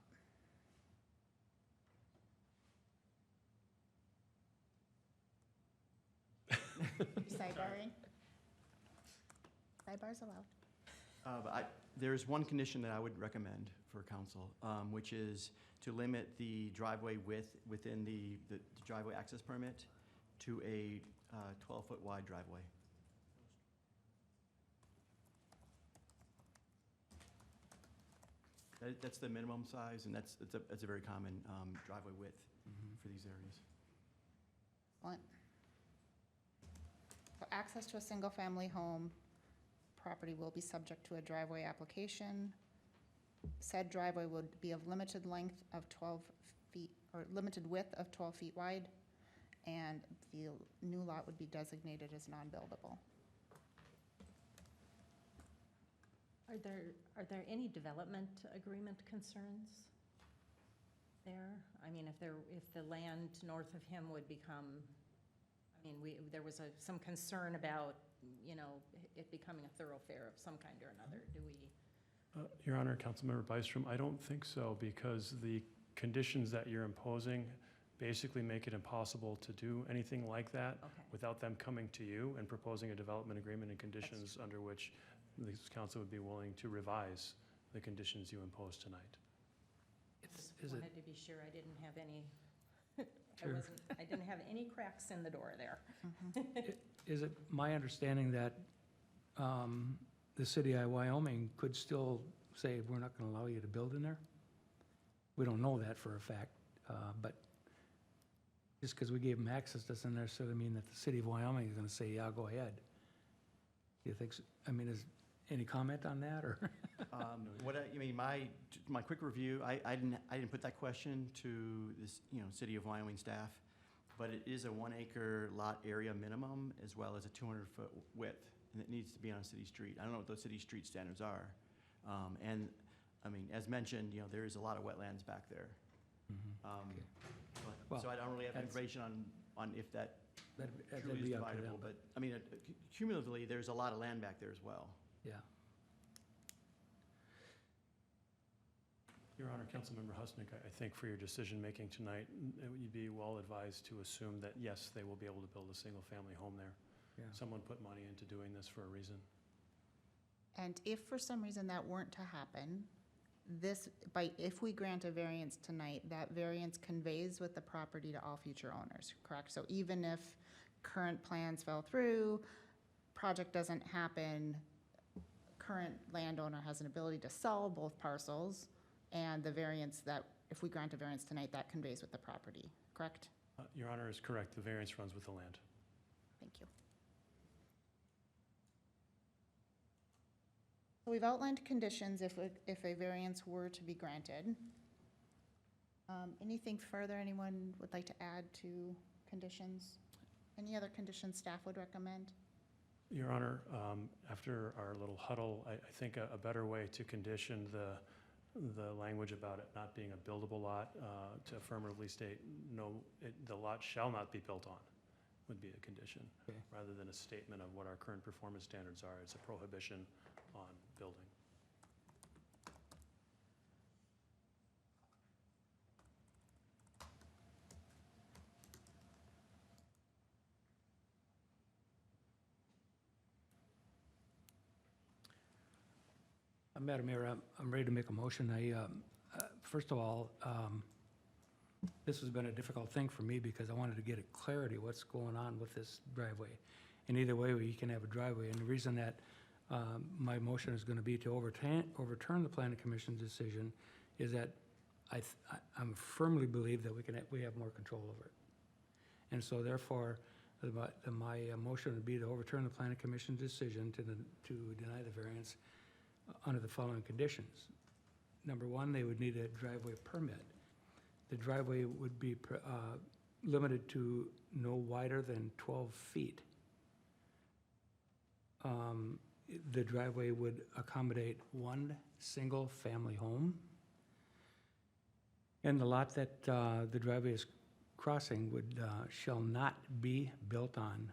Sidebarring? Sidebars allowed. But there's one condition that I would recommend for council, which is to limit the driveway width within the driveway access permit to a 12-foot wide driveway. That's the minimum size, and that's a very common driveway width for these areas. Excellent. So access to a single-family home, property will be subject to a driveway application. Said driveway would be of limited length of 12 feet, or limited width of 12 feet wide, and the new lot would be designated as non-buildable. Are there any development agreement concerns there? I mean, if the land north of him would become, there was some concern about, it becoming a thoroughfare of some kind or another. Do we? Your Honor, Councilmember Byström, I don't think so, because the conditions that you're imposing basically make it impossible to do anything like that Okay. without them coming to you and proposing a development agreement and conditions under which this council would be willing to revise the conditions you impose tonight. Is it, Wanted to be sure I didn't have any, Sure. I didn't have any cracks in the door there. is it my understanding that the city of Wyoming could still say, we're not going to allow you to build in there? We don't know that for a fact, but just because we gave them access doesn't necessarily mean that the city of Wyoming is going to say, yeah, go ahead. Do you think, I mean, is any comment on that, or? My quick review, I didn't put that question to this, City of Wyoming staff, but it is a 1 acre lot area minimum as well as a 200-foot width, and it needs to be on a city street. I don't know what those city street standards are. And, as mentioned, there is a lot of wetlands back there. Okay. But- So Well, I don't really have that's- information on if that That'd truly is be up to them, dividable, but, cumulatively, there's a lot of land back there as well. yeah. Your Honor, Councilmember Husnick, I think for your decision-making tonight, you'd be well advised to assume that, yes, they will be able to build a single-family home there. Yeah. Someone put money into doing this for a reason. And if for some reason that weren't to happen, if we grant a variance tonight, that variance conveys with the property to all future owners, correct? So even if current plans fell through, project doesn't happen, current landowner has an ability to sell both parcels, and the variance that, if we grant a variance tonight, that conveys with the property, correct? Your Honor is correct. The variance runs with the land. Thank you. So we've outlined conditions if a variance were to be granted. Anything further anyone would like to add to conditions? Any other conditions staff would recommend? Your Honor, after our little huddle, I think a better way to condition the language about it not being a buildable lot, to affirmatively state, no, the lot shall not be built on, would be a condition, Okay. rather than a statement of what our current performance standards are. It's a prohibition on building. Madam Mayor, I'm ready to make a motion. First of all, this has been a difficult thing for me because I wanted to get a clarity what's going on with this driveway. And either way, we can have a driveway. And the reason that my motion is going to be to overturn the planning commission's decision is that I firmly believe that we have more control over it. And so therefore, my motion would be to overturn the planning commission's decision to deny the variance under the following conditions. Number one, they would need a driveway permit. The driveway would be limited to no wider than 12 feet. The driveway would accommodate one single-family home. And the lot that the driveway is crossing shall not be built on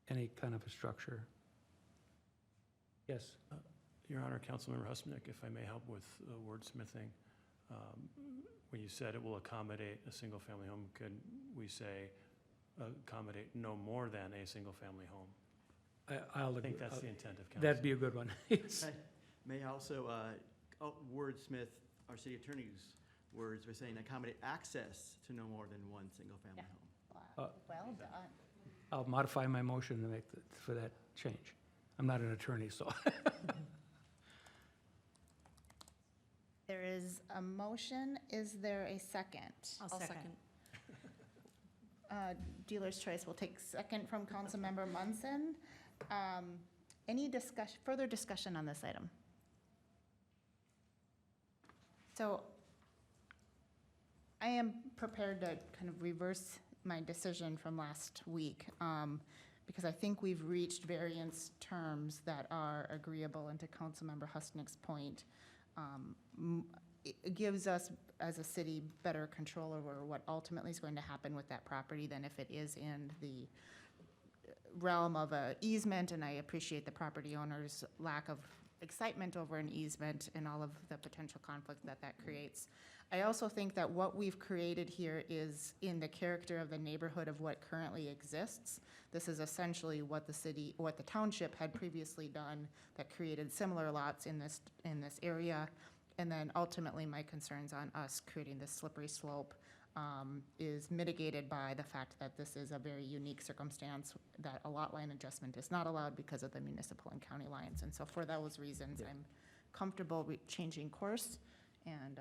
any kind of a structure. Yes? Your Honor, Councilmember Husnick, if I may help with wordsmithing, when you said it will accommodate a single-family home, could we say accommodate no more than a single-family home? I think that's the intent of council. That'd be a good one. Yes. May I also wordsmith our city attorney's words by saying accommodate access to no more than one single-family Yeah. home. Wow. Well done. I'll modify my motion to make for that change. I'm not an attorney, so. There is a motion. Is there a second? I'll second. Dealer's choice will take second from Councilmember Munson. Any further discussion on this item? So I am prepared to kind of reverse my decision from last week, because I think we've reached variance terms that are agreeable, and to Councilmember Husnick's point, it gives us, as a city, better control over what ultimately is going to happen with that property than if it is in the realm of a easement, and I appreciate the property owner's lack of excitement over an easement and all of the potential conflict that that creates. I also think that what we've created here is in the character of the neighborhood of what currently exists. This is essentially what the township had previously done that created similar lots in this area. And then ultimately, my concerns on us creating this slippery slope is mitigated by the fact that this is a very unique circumstance, that a lot line adjustment is not allowed because of the municipal and county lines. And so for those reasons, I'm comfortable changing course and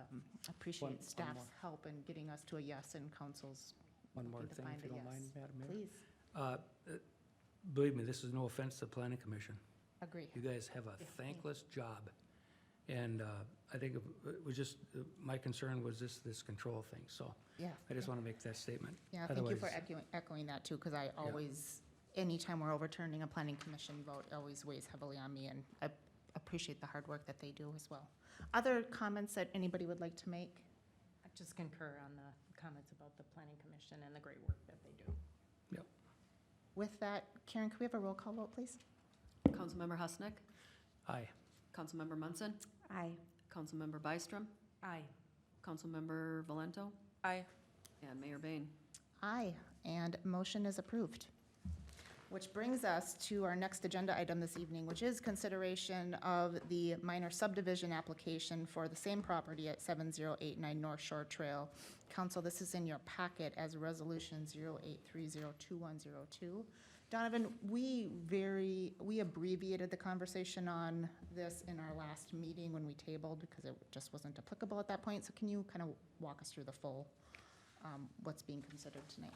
appreciate staff's help in getting us to a yes and council's One more looking to thing, find if you a don't mind, yes. Madam Mayor. Please, Believe me, this is no offense to the planning commission. agree. You guys have a Yeah. thankless job. And I think it was just, my concern was this control thing, so Yeah. I just want to make that statement. Yeah, thank you for Otherwise- echoing that too, because I always, anytime we're overturning a planning commission vote, it always weighs heavily on me, and I appreciate the hard work that they do as well. Other comments that anybody would like to make? I just concur on the comments about the planning commission and the great work that they do. With that, Karen, could we have a roll call vote, please? Councilmember Husnick, Aye. Councilmember Munson, Aye. Councilmember Byström, Aye. Councilmember Valento, Aye. and Mayor Bain. Aye, and motion is approved. Which brings us to our next agenda item this evening, which is consideration of the minor subdivision application for the same property at 7089 North Shore Trail. Council, this is in your packet as Resolution 08302102. Donovan, we abbreviated the conversation on this in our last meeting when we tabled because it just wasn't applicable at that point. So can you kind of walk us through the full, what's being considered tonight?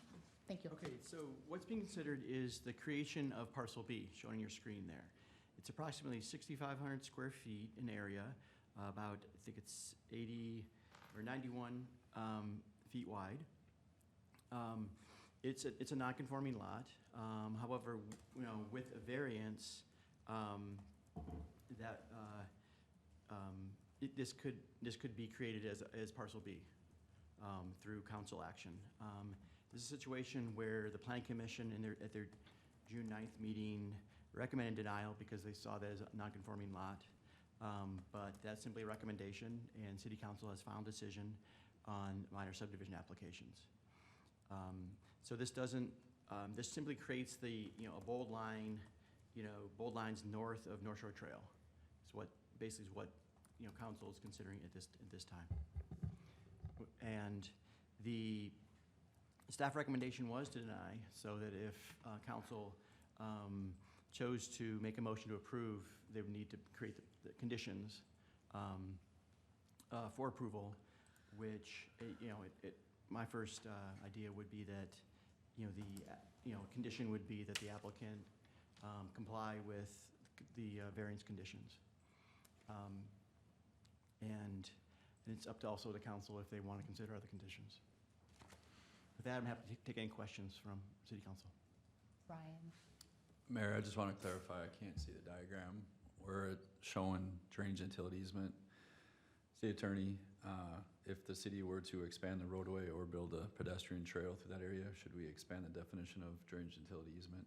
Thank you. Okay, so what's being considered is the creation of Parcel B, shown on your screen there. It's approximately 6,500 square feet in area, about, I think it's 80 or 91 feet wide. It's a non-conforming lot. However, you know, with a variance, this could be created as Parcel B through council action. This is a situation where the planning commission at their June 9th meeting recommended denial because they saw that as a non-conforming lot. But that's simply a recommendation, and city council has found decision on minor subdivision applications. So this doesn't, this simply creates a bold line, bold lines north of North Shore Trail. It's basically what, council is considering at this time. And the staff recommendation was to deny, so that if council chose to make a motion to approve, they would need to create the conditions for approval, which, my first idea would be that, condition would be that the applicant comply with the variance conditions. And it's up to also the council if they want to consider other conditions. With that, I'm happy to take any questions from city council. Ryan? Mayor, I just want to clarify, I can't see the diagram where it's showing drainage utility easement. City attorney, if the city were to expand the roadway or build a pedestrian trail through that area, should we expand the definition of drainage utility easement?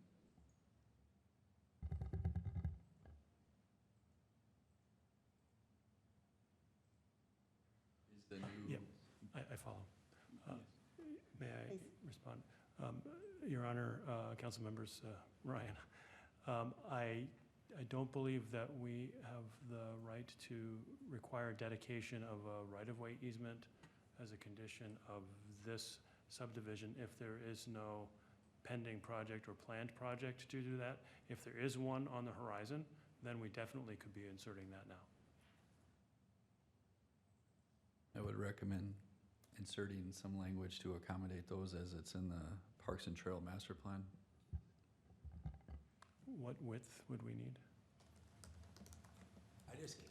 Is the new? Yep. I follow. May I Please. respond? Your Honor, council members, Ryan, I don't believe that we have the right to require dedication of a right-of-way easement as a condition of this subdivision if there is no pending project or planned project to do that. If there is one on the horizon, then we definitely could be inserting that now. I would recommend inserting some language to accommodate those as it's in the Parks and Trail Master Plan. What width would we need?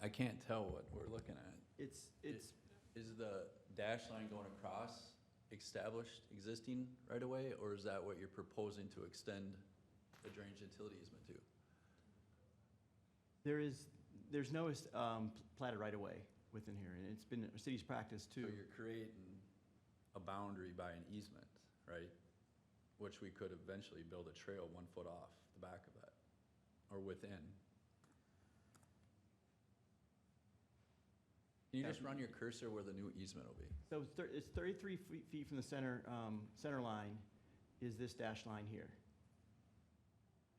I can't tell what we're looking at. It's, Is the dash line going across established, existing right away, or is that what you're proposing to extend the drainage utility easement to? there's no platted right away within here, and it's been a city's practice So too. you're creating a boundary by an easement, right? Which we could eventually build a trail 1 foot off the back of that, or within. Can you just run your cursor where the new easement will be? So it's 33 feet from the center, center line is this dash line here.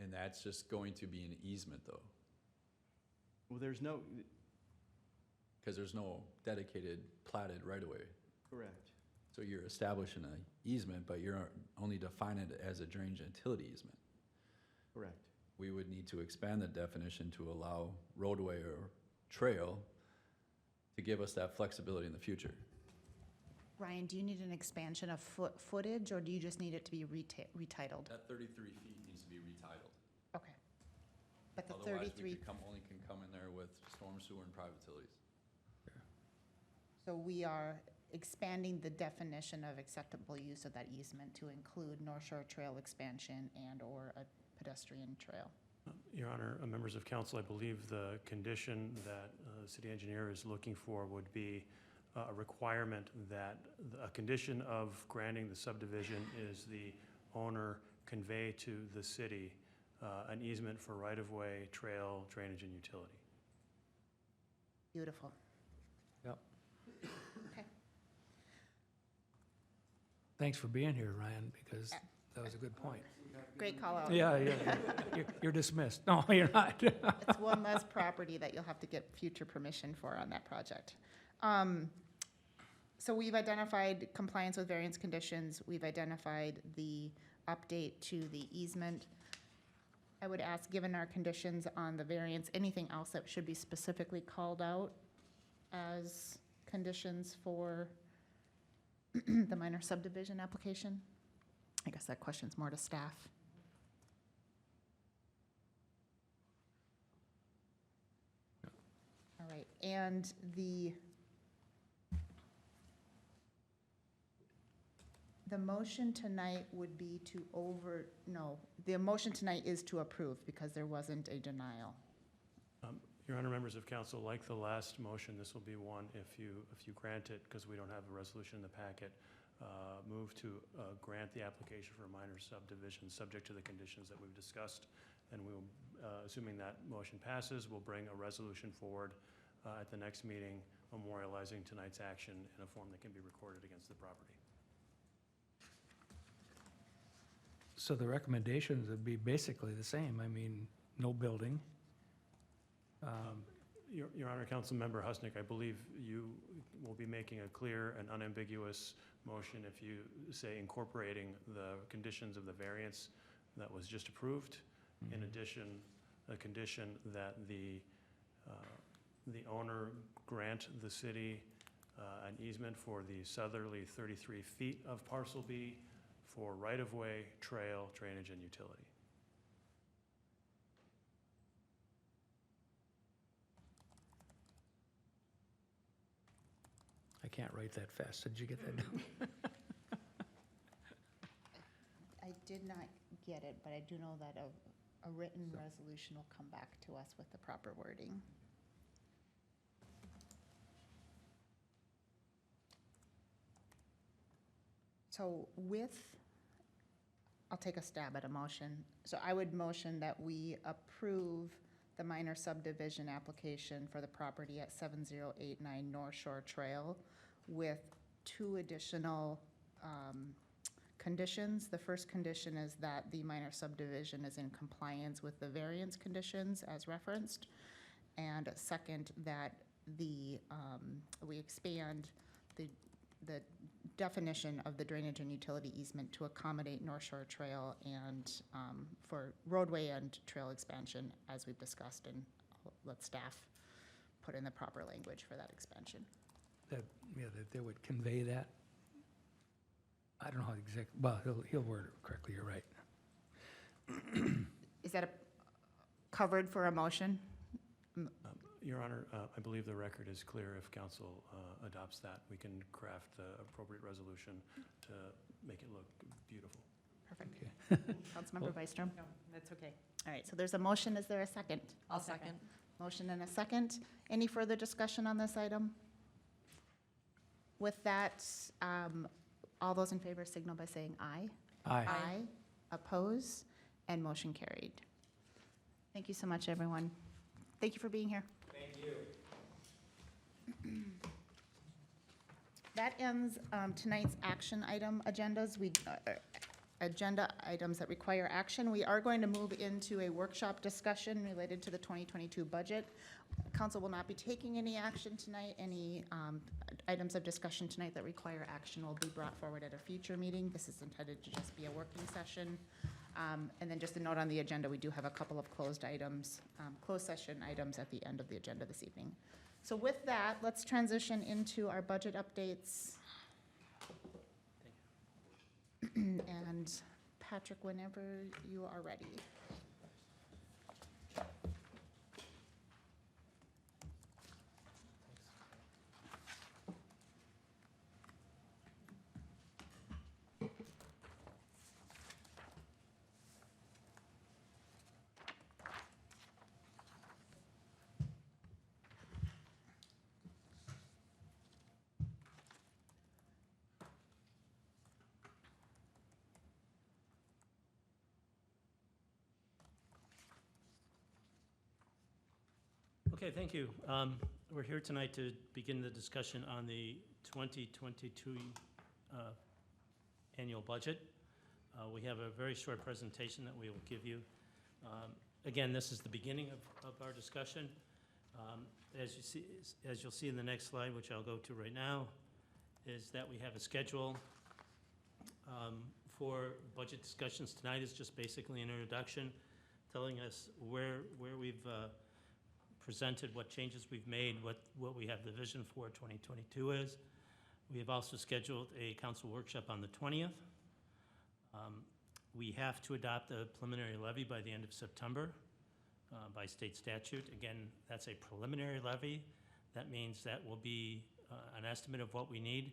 And that's just going to be an easement though, Well, there's no, because there's no dedicated platted right-of-way. correct. So you're establishing an easement, but you're only defining it as a drainage utility easement. Correct. We would need to expand the definition to allow roadway or trail to give us that flexibility in the future. Ryan, do you need an expansion of footage, or do you just need it to be retitled? That 33 feet needs to be retitled. Okay. But the Otherwise, we 33, only can come in there with storm sewer and private utilities. so we are expanding the definition of acceptable use of that easement to include North Shore Trail expansion and/or a pedestrian trail. Your Honor, members of council, I believe the condition that the city engineer is looking for would be a requirement that a condition of granting the subdivision is the owner convey to the city an easement for right-of-way, trail, drainage, and utility. Beautiful. Yep. Okay. Thanks for being here, Ryan, because that was a good point. Great call out. Yeah, you're dismissed. No, you're not. It's one less property that you'll have to get future permission for on that project. So we've identified compliance with variance conditions. We've identified the update to the easement. I would ask, given our conditions on the variance, anything else that should be specifically called out as conditions for the minor subdivision application? I guess that question's more to staff. All right, and the motion tonight would be to the motion tonight is to approve because there wasn't a denial. Your Honor, members of council, like the last motion, this will be one, if you grant it, because we don't have a resolution in the packet, move to grant the application for a minor subdivision, subject to the conditions that we've discussed. And we will, assuming that motion passes, we'll bring a resolution forward at the next meeting, memorializing tonight's action in a form that can be recorded against the property. So the recommendations would be basically the same. I mean, no building. Your Honor, Councilmember Husnick, I believe you will be making a clear and unambiguous motion if you say incorporating the conditions of the variance that was just approved. In addition, a condition that the owner grant the city an easement for the southerly 33 feet of Parcel B for right-of-way, trail, drainage, and utility. I can't write that fast. Did you get that down? I did not get it, but I do know that a written resolution will come back to us with the proper wording. So I'll take a stab at a motion. So I would motion that we approve the minor subdivision application for the property at 7089 North Shore Trail with two additional conditions. The first condition is that the minor subdivision is in compliance with the variance conditions as referenced. And second, that we expand the definition of the drainage and utility easement to accommodate North Shore Trail and for roadway and trail expansion, as we've discussed, and let staff put in the proper language for that expansion. That they would convey that. I don't know how exactly, well, he'll word it correctly, you're right. Is that covered for a motion? Your Honor, I believe the record is clear. If council adopts that, we can craft the appropriate resolution to make it look beautiful. Perfect. Okay. Councilmember Byström? No, that's okay. All right, so there's a motion. Is there a second? I'll second. Motion and a second. Any further discussion on this item? With that, all those in favor signal by saying aye. Aye. Aye. Oppose, and motion carried. Thank you so much, everyone. Thank you for being here. Thank you. that ends tonight's action item agendas. Agenda items that require action. We are going to move into a workshop discussion related to the 2022 budget. Council will not be taking any action tonight. Any items of discussion tonight that require action will be brought forward at a future meeting. This is intended to just be a working session. And then just a note on the agenda, we do have a couple of closed session items at the end of the agenda this evening. So with that, let's transition into our budget updates. And Patrick, whenever you are ready. Okay, thank you. We're here tonight to begin the discussion on the 2022 annual budget. We have a very short presentation that we will give you. Again, this is the beginning of our discussion. As you'll see in the next slide, which I'll go to right now, is that we have a schedule for budget discussions. Tonight is just basically an introduction, telling us where we've presented, what changes we've made, what we have the vision for 2022 is. We have also scheduled a council workshop on the 20th. We have to adopt a preliminary levy by the end of September by state statute. Again, that's a preliminary levy. That means that will be an estimate of what we need.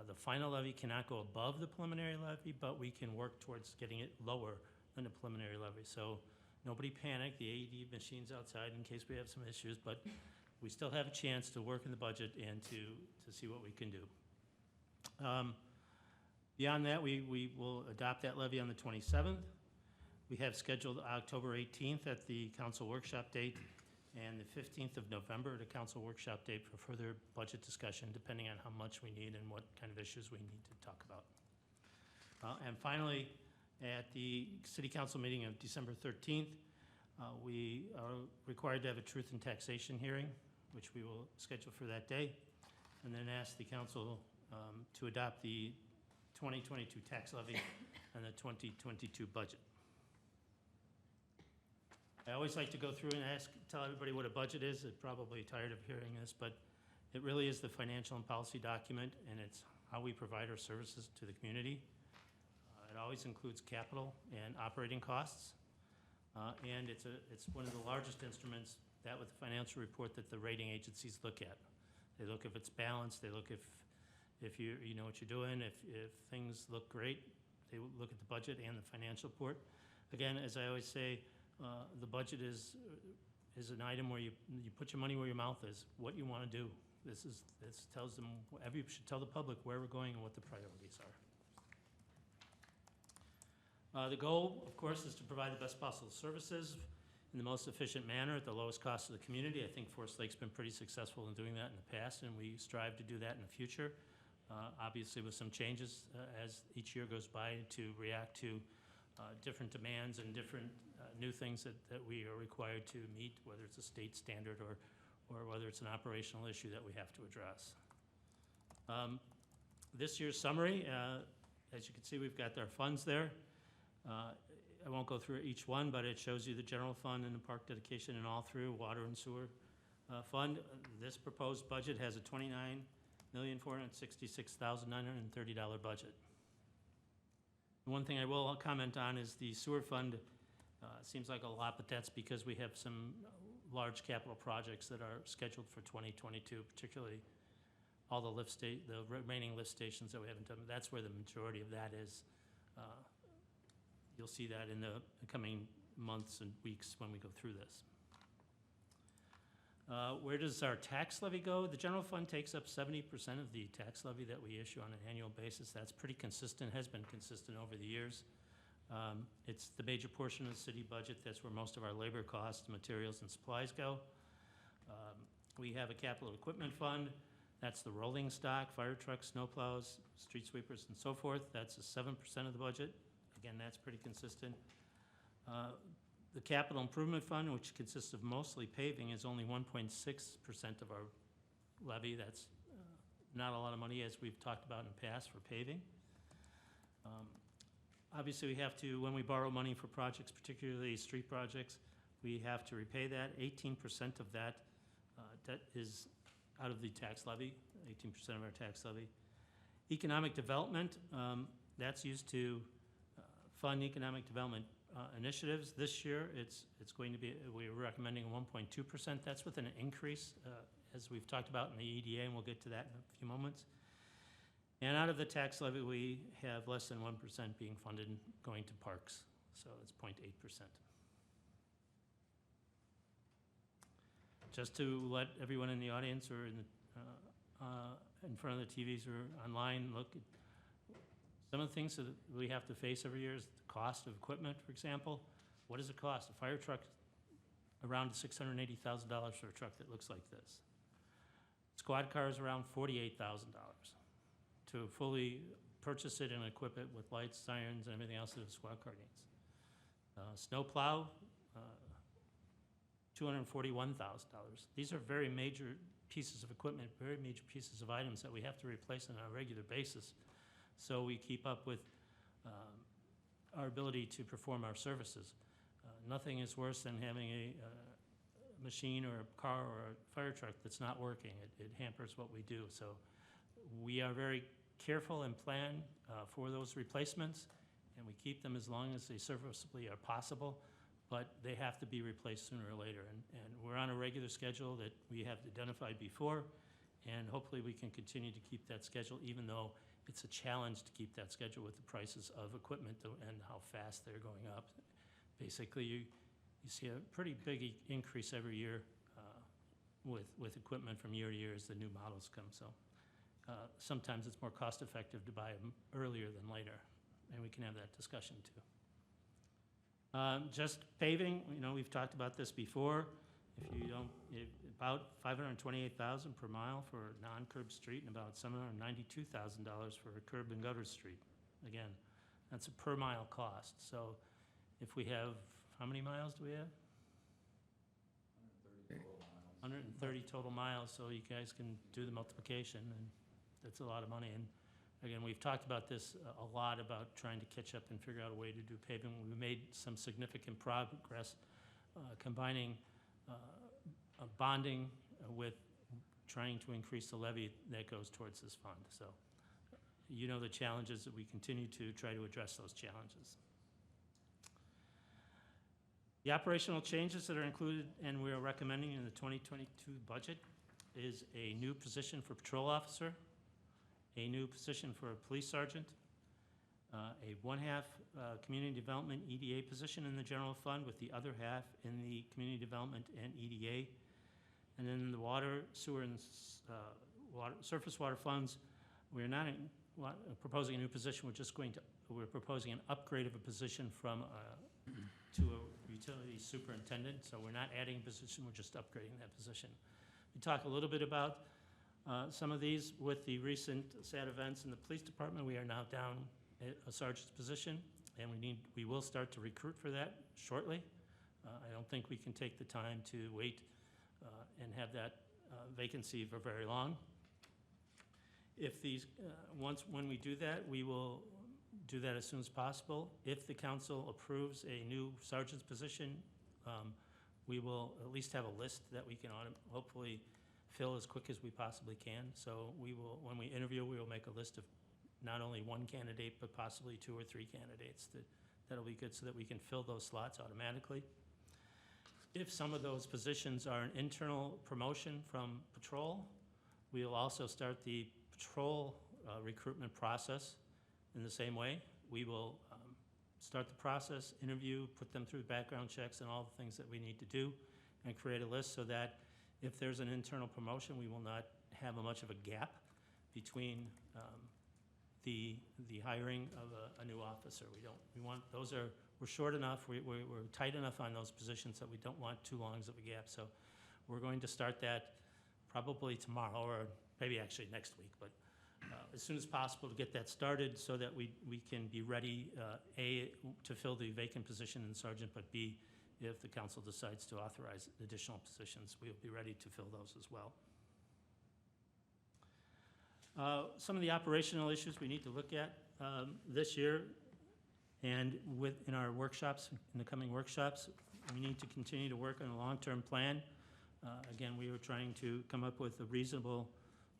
The final levy cannot go above the preliminary levy, but we can work towards getting it lower than the preliminary levy. So nobody panic, the AED machine's outside in case we have some issues, but we still have a chance to work in the budget and to see what we can do. Beyond that, we will adopt that levy on the 27th. We have scheduled October 18th at the council workshop date and the 15th of November at a council workshop date for further budget discussion, depending on how much we need and what kind of issues we need to talk about. And finally, at the City Council meeting of December 13th, we are required to have a truth and taxation hearing, which we will schedule for that day, and then ask the council to adopt the 2022 tax levy and the 2022 budget. I always like to go through and tell everybody what a budget is. They're probably tired of hearing this, but it really is the financial and policy document, and it's how we provide our services to the community. It always includes capital and operating costs, and it's one of the largest instruments that with the financial report that the rating agencies look at. They look if it's balanced. They look if you know what you're doing. If things look great, they look at the budget and the financial report. Again, as I always say, the budget is an item where you put your money where your mouth is. What you want to do. This tells them. You should tell the public where we're going and what the priorities are. The goal, of course, is to provide the best possible services in the most efficient manner at the lowest cost to the community. I think Forest Lake's been pretty successful in doing that in the past, and we strive to do that in the future, obviously with some changes as each year goes by to react to different demands and different new things that we are required to meet, whether it's a state standard or whether it's an operational issue that we have to address. This year's summary, as you can see, we've got our funds there. I won't go through each one, but it shows you the general fund and the park dedication and all through water and sewer fund. This proposed budget has a $29,466,930 budget. The one thing I will comment on is the sewer fund. Seems like a lot, but that's because we have some large capital projects that are scheduled for 2022, particularly all the remaining lift stations that we haven't done. That's where the majority of that is. You'll see that in the coming months and weeks when we go through this. Where does our tax levy go? The general fund takes up 70% of the tax levy that we issue on an annual basis. That's pretty consistent, has been consistent over the years. It's the major portion of the city budget. That's where most of our labor costs, materials, and supplies go. We have a capital equipment fund That's the rolling stock, fire trucks, snowplows, street sweepers, and so forth. That's a 7% of the budget. Again, that's pretty consistent. The capital improvement fund, which consists of mostly paving, is only 1.6% of our levy. That's not a lot of money, as we've talked about in the past, for paving. Obviously, we have to, when we borrow money for projects, particularly street projects, we have to repay that. 18% of that debt is out of the tax levy, 18% of our tax levy. Economic development, that's used to fund economic development initiatives. This year, it's going to be, we're recommending 1.2%. That's with an increase, as we've talked about in the EDA, and we'll get to that in a few moments. And out of the tax levy, we have less than 1% being funded and going to parks, so it's 0.8%. Just to let everyone in the audience or in front of the TVs or online look at some of the things that we have to face every year is the cost of equipment, for example. What does it cost? A fire truck, around $680,000 for a truck that looks like this. Squad car is around $48,000 to fully purchase it and equip it with lights, sirens, and everything else that a squad car needs. Snow plow, $241,000. These are very major pieces of equipment, very major pieces of items that we have to replace on a regular basis, so we keep up with our ability to perform our services. Nothing is worse than having a machine or a car or a fire truck that's not working. It hampers what we do. So we are very careful and plan for those replacements, and we keep them as long as they serviceably are possible, but they have to be replaced sooner or later. And we're on a regular schedule that we have identified before, and hopefully we can continue to keep that schedule, even though it's a challenge to keep that schedule with the prices of equipment and how fast they're going up. Basically, you see a pretty big increase every year with equipment from year to year as the new models come. So sometimes it's more cost effective to buy them earlier than later, and we can have that discussion too. Just paving, we've talked about this before. About $528,000 per mile for non-curb street and about $792,000 for a curb and gutter street. Again, that's a per mile cost. So if we have, how many miles do we have? 130 total miles, so you guys can do the multiplication, and that's a lot of money. And again, we've talked about this a lot, about trying to catch up and figure out a way to do paving. We made some significant progress combining bonding with trying to increase the levy that goes towards this fund. So the challenges that we continue to try to address those challenges. The operational changes that are included and we are recommending in the 2022 budget is a new position for patrol officer, a new position for a police sergeant, a one-half community development EDA position in the general fund with the other half in the community development and EDA. And then the water, sewer, and surface water funds, we're not proposing a new position. We're proposing an upgrade of a position from to a utility superintendent. So we're not adding a position, we're just upgrading that position. We talk a little bit about some of these with the recent sad events in the police department. We are now down a sergeant's position, and we will start to recruit for that shortly. I don't think we can take the time to wait and have that vacancy for very long. If these, when we do that, we will do that as soon as possible. If the council approves a new sergeant's position, we will at least have a list that we can hopefully fill as quick as we possibly can. So we will, when we interview, we will make a list of not only one candidate, but possibly 2 or 3 candidates. That'll be good so that we can fill those slots automatically. If some of those positions are an internal promotion from patrol, we will also start the patrol recruitment process in the same way. We will start the process, interview, put them through background checks and all the things that we need to do, and create a list so that if there's an internal promotion, we will not have much of a gap between the hiring of a new officer. We're short enough, we're tight enough on those positions that we don't want too long of a gap. So we're going to start that probably tomorrow, or maybe actually next week, but as soon as possible to get that started so that we can be ready, A, to fill the vacant position in sergeant, but B, if the council decides to authorize additional positions, we'll be ready to fill those as well. Some of the operational issues we need to look at this year and in our workshops, in the coming workshops, we need to continue to work on a long-term plan. Again, we are trying to come up with a reasonable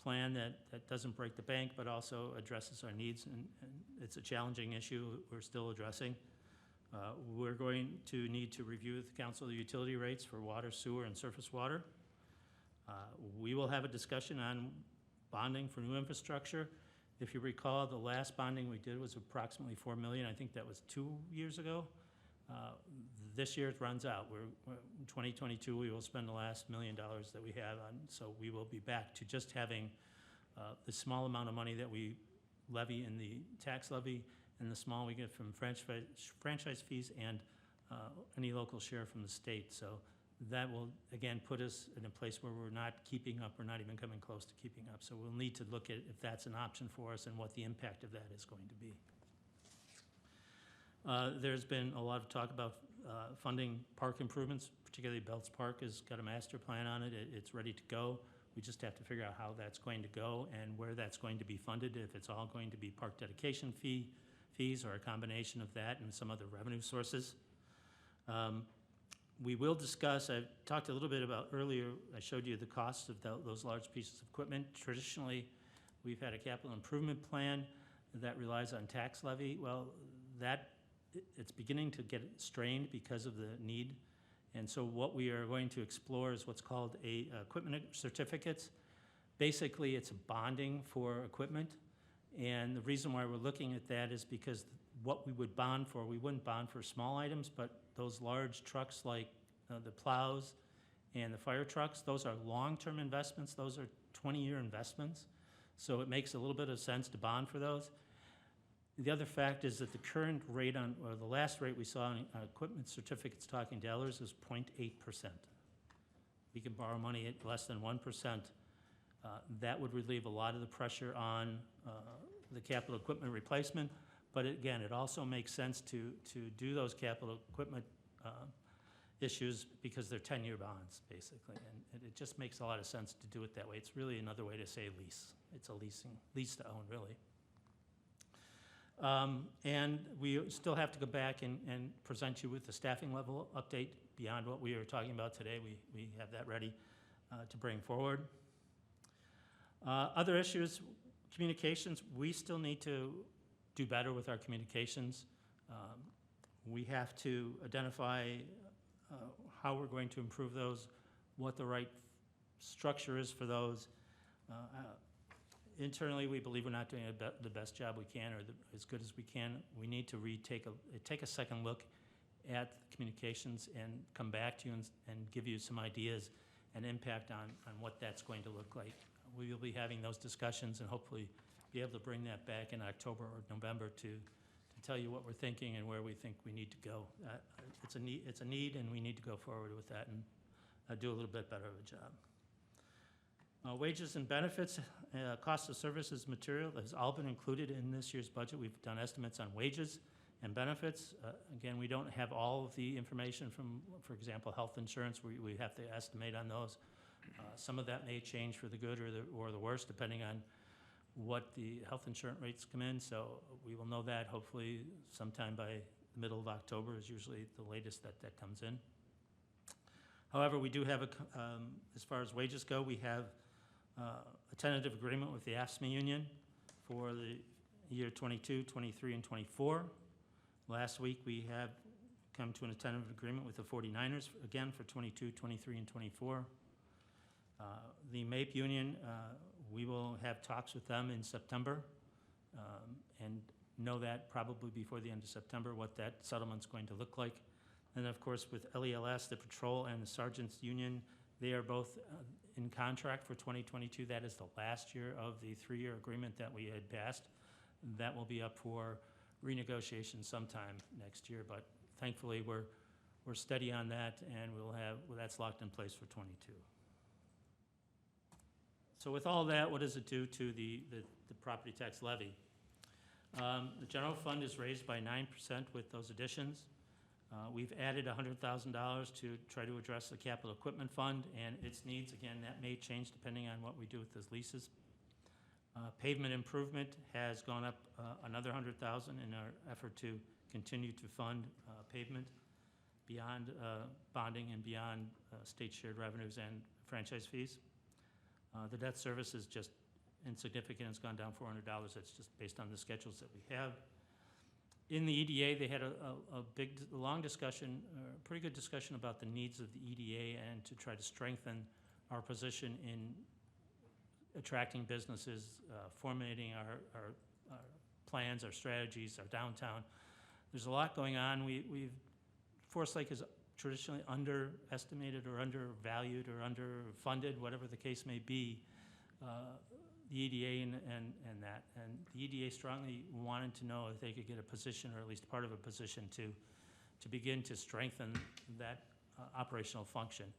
plan that doesn't break the bank, but also addresses our needs, and it's a challenging issue we're still addressing. We're going to need to review with the council the utility rates for water, sewer, and surface water. We will have a discussion on bonding for new infrastructure. If you recall, the last bonding we did was approximately $4 million. I think that was 2 years ago. This year it runs out. In 2022, we will spend the last $1 million that we have on, so we will be back to just having the small amount of money that we levy in the tax levy and the small we get from franchise fees and any local share from the state. So that will, again, put us in a place where we're not keeping up, we're not even coming close to keeping up. So we'll need to look at if that's an option for us and what the impact of that is going to be. There's been a lot of talk about funding park improvements, particularly Belts Park has got a master plan on it. It's ready to go. We just have to figure out how that's going to go and where that's going to be funded, if it's all going to be park dedication fees or a combination of that and some other revenue sources. We will discuss, I talked a little bit about earlier, I showed you the cost of those large pieces of equipment. Traditionally, we've had a capital improvement plan that relies on tax levy. Well, it's beginning to get strained because of the need. And so what we are going to explore is what's called equipment certificates. Basically, it's a bonding for equipment. And the reason why we're looking at that is because what we would bond for, we wouldn't bond for small items, but those large trucks like the plows and the fire trucks, those are long-term investments. Those are 20-year investments. So it makes a little bit of sense to bond for those. The other fact is that the current rate or the last rate we saw on equipment certificates talking dollars is 0.8%. We can borrow money at less than 1%. That would relieve a lot of the pressure on the capital equipment replacement. But again, it also makes sense to do those capital equipment issues because they're 10-year bonds, basically. And it just makes a lot of sense to do it that way. It's really another way to say lease. It's a lease to own, really. And we still have to go back and present you with the staffing level update beyond what we were talking about today. We have that ready to bring forward. Other issues, communications, we still need to do better with our communications. We have to identify how we're going to improve those, what the right structure is for those. Internally, we believe we're not doing the best job we can or as good as we can. We need to take a second look at communications and come back to you and give you some ideas and impact on what that's going to look like. We will be having those discussions and hopefully be able to bring that back in October or November to tell you what we're thinking and where we think we need to go. It's a need, and we need to go forward with that and do a little bit better of a job. Wages and benefits, cost of services, material has all been included in this year's budget. We've done estimates on wages and benefits. Again, we don't have all of the information from, for example, health insurance. We have to estimate on those. Some of that may change for the good or the worse, depending on what the health insurance rates come in. So we will know that hopefully sometime by the middle of October is usually the latest that comes in. However, we do have, as far as wages go, we have a tentative agreement with the AFSCME union for the year 22, 23, and 24. Last week, we have come to an tentative agreement with the 49ers, again, for 22, 23, and 24. The MAPE union, we will have talks with them in September and know that probably before the end of September what that settlement's going to look like. And of course, with LELS, the patrol and the sergeants union, they are both in contract for 2022. That is the last year of the 3-year agreement that we had passed. That will be up for renegotiation sometime next year, but thankfully we're steady on that, and that's locked in place for 22. So with all that, what does it do to the property tax levy? The general fund is raised by 9% with those additions. We've added $100,000 to try to address the capital equipment fund and its needs. Again, that may change depending on what we do with those leases. Pavement improvement has gone up another $100,000 in our effort to continue to fund pavement beyond bonding and beyond state shared revenues and franchise fees. The debt service is just insignificant. It's gone down $400. That's just based on the schedules that we have. In the EDA, they had a long discussion, a pretty good discussion about the needs of the EDA and to try to strengthen our position in attracting businesses, formulating our plans, our strategies, our downtown. There's a lot going on. Forest Lake is traditionally underestimated or undervalued or underfunded, whatever the case may be, the EDA and that. And the EDA strongly wanted to know if they could get a position, or at least part of a position, to begin to strengthen that operational function.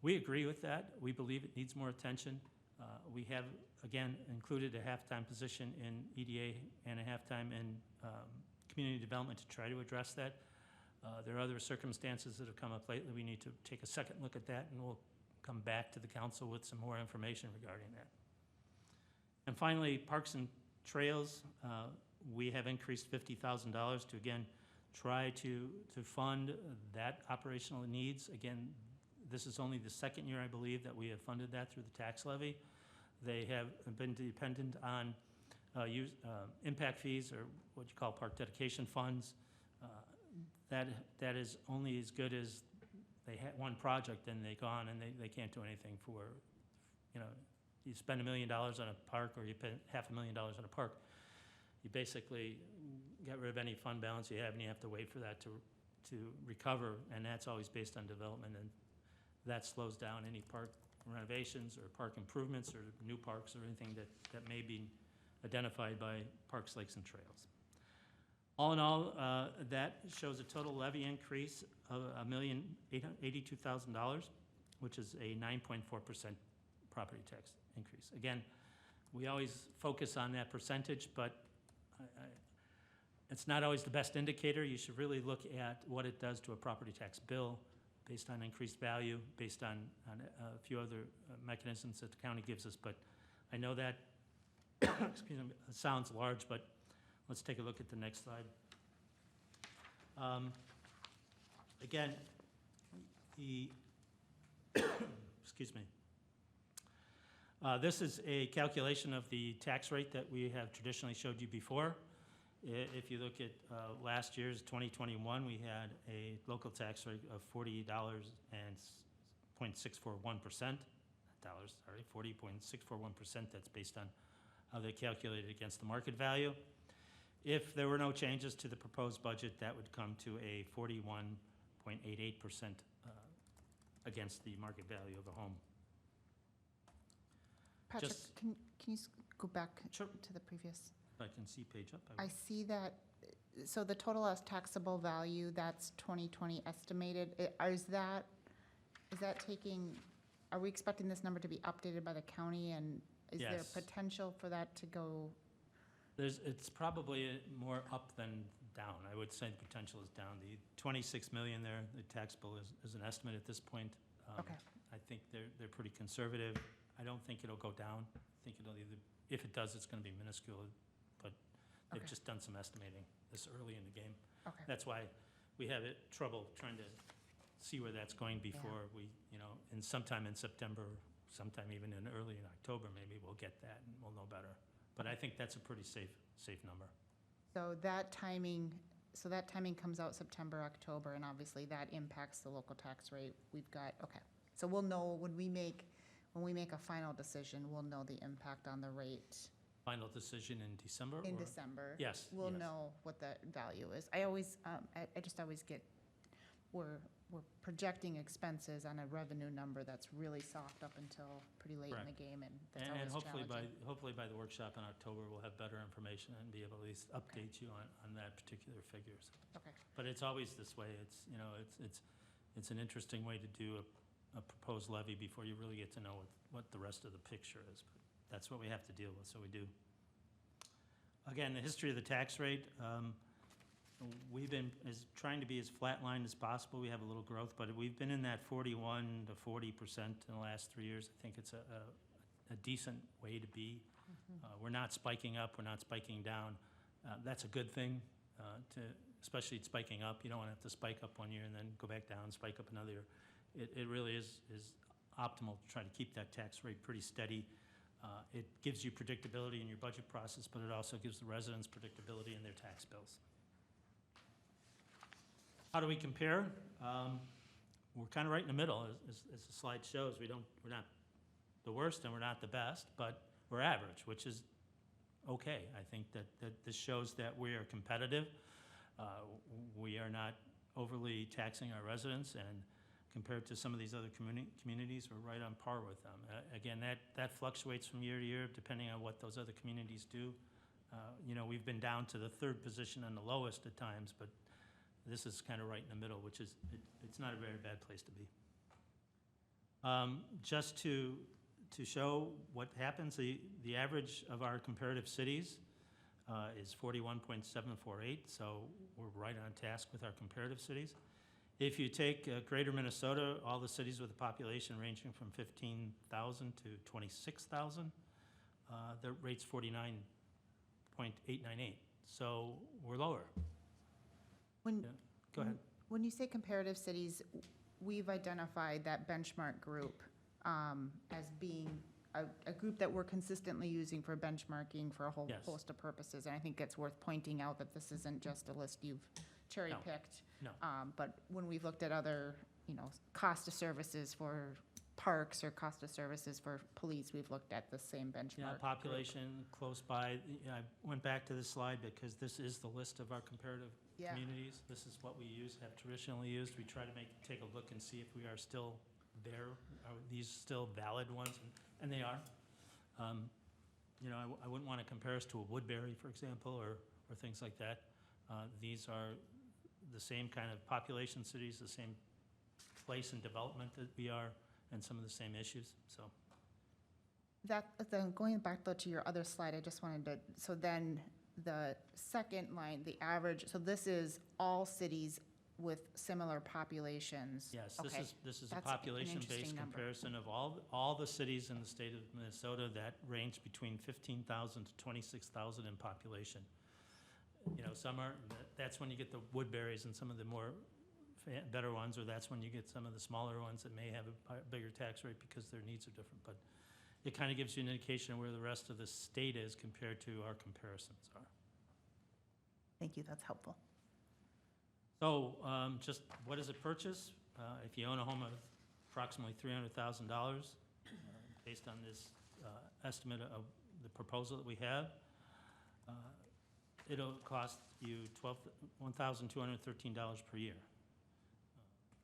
We agree with that. We believe it needs more attention. We have, again, included a half-time position in EDA and a half-time in community development to try to address that. There are other circumstances that have come up lately. We need to take a second look at that, and we'll come back to the council with some more information regarding that. And finally, Parks and Trails, we have increased $50,000 to, again, try to fund that operational needs. Again, this is only the second year, I believe, that we have funded that through the tax levy. They have been dependent on impact fees, or what you call park dedication funds. That is only as good as they had one project and they gone, and they can't do anything for, you spend $1 million on a park, or you pay $500,000 on a park, you basically get rid of any fund balance you have, and you have to wait for that to recover, and that's always based on development, and that slows down any park renovations or park improvements or new parks or anything that may be identified by Parks, Lakes, and Trails. All in all, that shows a total levy increase of $1,082,000, which is a 9.4% property tax increase. Again, we always focus on that percentage, but it's not always the best indicator. You should really look at what it does to a property tax bill based on increased value, based on a few other mechanisms that the county gives us. But I know that excuse me, it sounds large, but let's take a look at the next slide. Again, excuse me. This is a calculation of the tax rate that we have traditionally showed you before. If you look at last year's 2021, we had a local tax rate of $40.641%. 40.641%. That's based on how they calculated against the market value. If there were no changes to the proposed budget, that would come to a 41.88% against the market value of a home. Patrick, Just- can you go back Sure. to the previous? If I can see page up. I see that, so the total as taxable value, that's 2020 estimated. Is that taking, are we expecting this number to be updated by the county? And is there Yes. potential for that to go? It's probably more up than down. I would say the potential is down. The 26 million there, the tax bill is an estimate at this point. Okay. I think they're pretty conservative. I don't think it'll go down. I think it'll either, if it does, it's gonna be minuscule, but they've Okay. just done some estimating this early in the game. Okay. That's why we have trouble trying to see where that's going before we, in sometime in September, sometime even in early in October, maybe we'll get that and we'll know better. But I think that's a pretty safe number. So that timing comes out September, October, and obviously that impacts the local tax rate. We've got, okay. So we'll know when we make a final decision, we'll know the impact on the rate Final decision in December? in or- December. Yes. We'll yes. know what the value is. I always, I just always get, we're projecting expenses on a revenue number that's really soft up until pretty late in the game, and that's And always hopefully challenging. by the workshop in October, we'll have better information and be able to at least update you on that particular figures. Okay. But it's always this way. It's, it's an interesting way to do a proposed levy before you really get to know what the rest of the picture is. But that's what we have to deal with, so we do. Again, the history of the tax rate, we've been trying to be as flatlined as possible. We have a little growth, but we've been in that 41 to 40% in the last 3 years. I think it's a decent way to be. We're not spiking up, we're not spiking down. That's a good thing, especially spiking up. You don't want to have to spike up one year and then go back down, spike up another year. It really is optimal to try to keep that tax rate pretty steady. It gives you predictability in your budget process, but it also gives the residents predictability in their tax bills. How do we compare? We're kind of right in the middle, as the slide shows. We're not the worst and we're not the best, but we're average, which is okay. I think that this shows that we are competitive. We are not overly taxing our residents, and compared to some of these other communities, we're right on par with them. Again, that fluctuates from year to year depending on what those other communities do. We've been down to the third position and the lowest at times, but this is kind of right in the middle, which is, it's not a very bad place to be. Just to show what happens, the average of our comparative cities is 41.748, so we're right on task with our comparative cities. If you take greater Minnesota, all the cities with a population ranging from 15,000 to 26,000, the rate's 49.898, so we're lower. When, Yeah, go ahead. when you say comparative cities, we've identified that benchmark group as being a group that we're consistently using for benchmarking for a whole Yes. host of purposes. And I think it's worth pointing out that this isn't just a list you've cherry-picked. No. But when we've looked at other, cost of services for parks or cost of services for police, we've looked at the same benchmark. Yeah, group. population close by. I went back to this slide because this is the list of our comparative Yeah. communities. This is what we have traditionally used. We try to take a look and see if we are still there. Are these still valid ones? And they are. I wouldn't want to compare us to a Woodbury, for example, or things like that. These are the same kind of population cities, the same place in development that we are, and some of the same issues, so. Then going back though to your other slide, I just wanted to, so then the second line, the average, so this is all cities with similar populations. Yes, Okay. this is a That's an population-based interesting number. comparison of all the cities in the state of Minnesota that range between 15,000 to 26,000 in population. Some are, that's when you get the Woodburys and some of the more better ones, or that's when you get some of the smaller ones that may have a bigger tax rate because their needs are different. But it kind of gives you an indication of where the rest of the state is compared to our comparisons are. Thank you, that's helpful. So just what is a purchase? If you own a home of approximately $300,000, based on this estimate of the proposal that we have, it'll cost you $1,213 per year.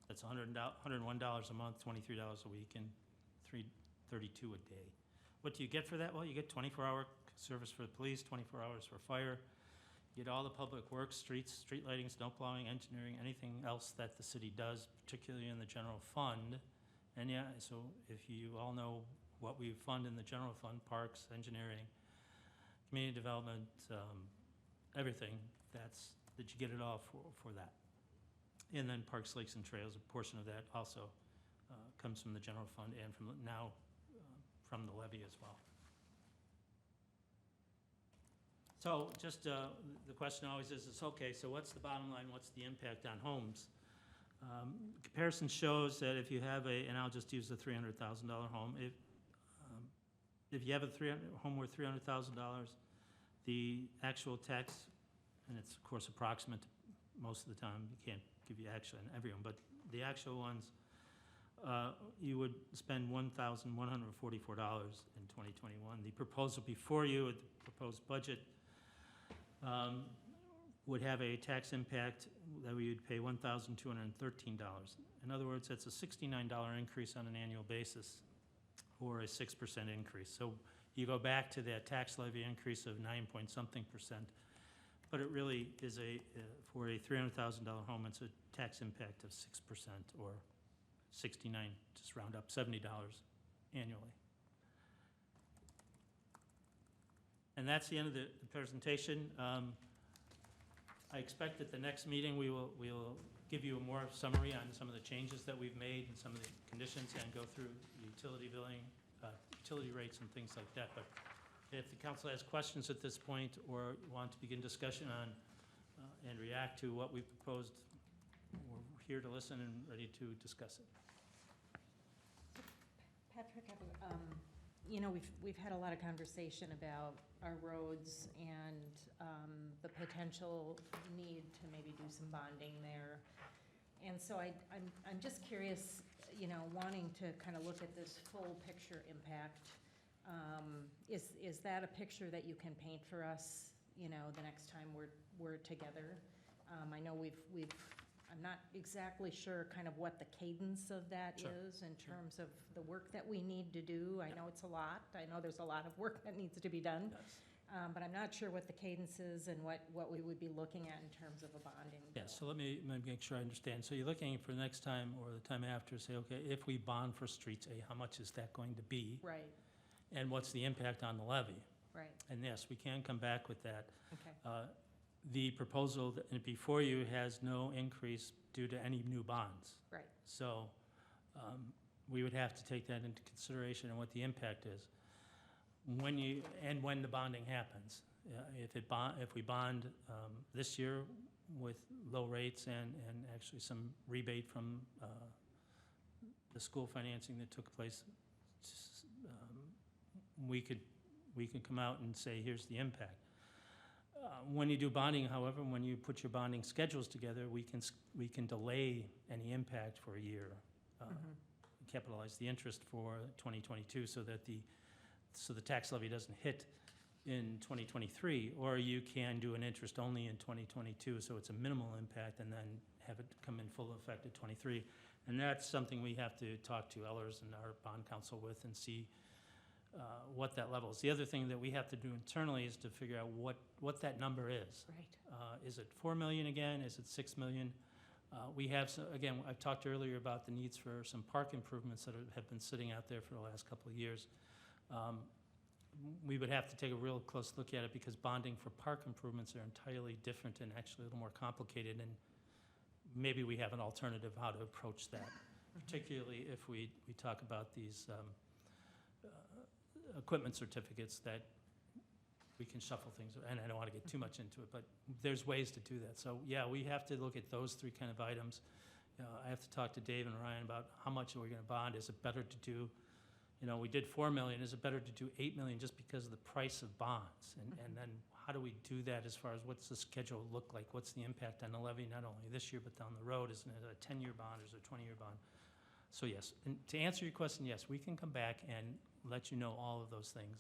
That's $101 a month, $23 a week, and $332 a day. What do you get for that? Well, you get 24-hour service for the police, 24 hours for fire. You get all the public works, streets, street lighting, snow plowing, engineering, anything else that the city does, particularly in the general fund. And yeah, so if you all know what we fund in the general fund, parks, engineering, community development, everything, that you get it all for that. And then parks, lakes, and trails, a portion of that also comes from the general fund and from from the levy as well. So just the question always is, okay, so what's the bottom line? What's the impact on homes? Comparison shows that if you have and I'll just use the $300,000 home, if you have a home worth $300,000, the actual tax, and it's of course approximate most of the time, you can't give you actual in every one, but the actual ones, you would spend $1,144 in 2021. The proposal before you, the proposed budget, would have a tax impact that we would pay $1,213. In other words, that's a $69 increase on an annual basis, or a 6% increase. So you go back to that tax levy increase of 9-point-something%, but it really is for a $300,000 home, it's a tax impact of 6%, or $69, just round up, $70 annually. And that's the end of the presentation. I expect at the next meeting, we'll give you a more summary on some of the changes that we've made and some of the conditions, and go through utility billing, utility rates and things like that. But if the council has questions at this point or want to begin discussion on and react to what we've proposed, we're here to listen and ready to discuss it. Patrick, you know, we've had a lot of conversation about our roads and the potential need to maybe do some bonding there. And so I'm just curious, you know, wanting to kind of look at this full picture impact. Is that a picture that you can paint for us, you know, the next time we're together? I know I'm not exactly sure kind of what the cadence of that Sure. is in terms of the work that we need to do. I know it's a lot. I know there's a lot of work that needs to be done. Yes. But I'm not sure what the cadence is and what we would be looking at in terms of a bonding bill. Yeah, so let me make sure I understand. So you're looking for the next time or the time after, say, okay, if we bond for streets A, how much is that going to be? Right, And what's the impact on the levy? right, And yes, we can come back with that. okay, The proposal before you has no increase due to any new bonds. right, So we would have to take that into consideration and what the impact is. When the bonding happens. If we bond this year with low rates and actually some rebate from the school financing that took place, we could come out and say, here's the impact. When you do bonding, however, when you put your bonding schedules together, we can delay any impact for a year, capitalize the interest for 2022 so the tax levy doesn't hit in 2023, or you can do an interest only in 2022, so it's a minimal impact, and then have it come in full effect at 23. And that's something we have to talk to Ellers and our bond counsel with and see what that level is. The other thing that we have to do internally is to figure out what that number is. right. Is it 4 million again? Is it 6 million? We have, again, I've talked earlier about the needs for some park improvements that have been sitting out there for the last couple of years. We would have to take a real close look at it because bonding for park improvements are entirely different and actually a little more complicated, and maybe we have an alternative how to approach that, particularly if we talk about these equipment certificates that we can shuffle things, and I don't want to get too much into it, but there's ways to do that. So yeah, we have to look at those three kind of items. I have to talk to Dave and Ryan about how much are we going to bond. Is it better to do, you know, we did 4 million, is it better to do 8 million just because of the price of bonds? And then how do we do that as far as what's the schedule look like? What's the impact on the levy, not only this year, but down the road? Isn't it a 10-year bond or is it a 20-year bond? So yes, and to answer your question, yes, we can come back and let you know all of those things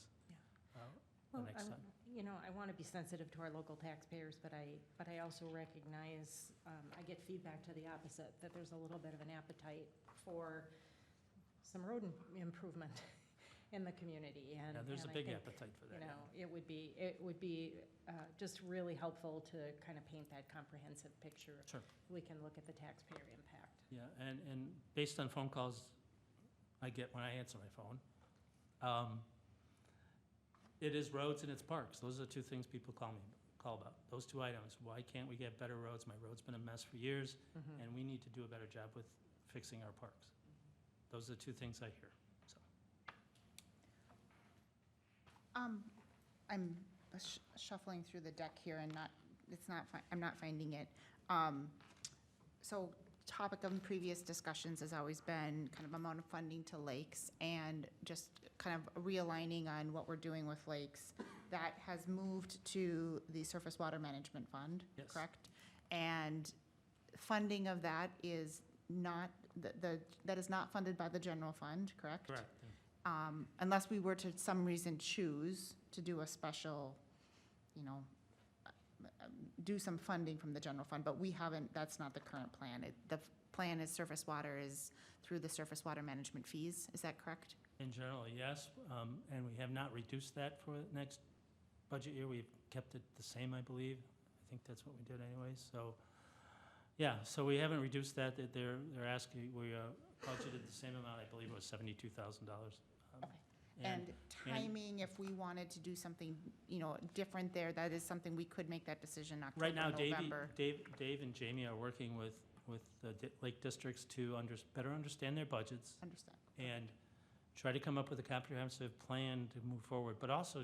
the Well, next time. you know, I want to be sensitive to our local taxpayers, but I also recognize, I get feedback to the opposite, that there's a little bit of an appetite for some road improvement in the community. And Yeah, there's a and I big think, appetite for that. You know, it would be just really helpful to kind of paint that comprehensive picture. Sure. We can look at the taxpayer impact. Yeah, and based on phone calls I get when I answer my phone, it is roads and it's parks. Those are the two things people call about. Those two items. Why can't we get better roads? My road's been a mess for years, and we need to do a better job with fixing our parks. Those are the two things I hear, so. I'm shuffling through the deck here and I'm not finding it. So topic of previous discussions has always been kind of amount of funding to lakes and just kind of realigning on what we're doing with lakes. That has moved to the Surface Water Management Fund, Yes. correct? And funding of that is not, that is not funded by the general fund, correct? Correct. Unless we were to some reason choose to do a special, you know, do some funding from the general fund, but we haven't, that's not the current plan. The plan is surface water is through the surface water management fees, is that correct? In general, yes, and we have not reduced that for the next budget year. We've kept it the same, I believe. I think that's what we did anyway, so. Yeah, so we haven't reduced that. They're asking, we budgeted the same amount, I believe it was $72,000. Okay. And timing, if we wanted to do something, different there, that is something we could make that decision Right now, October, November. Dave and Jamie are working with the lake districts to better understand their budgets Understand. and try to come up with a comprehensive plan to move forward. But also,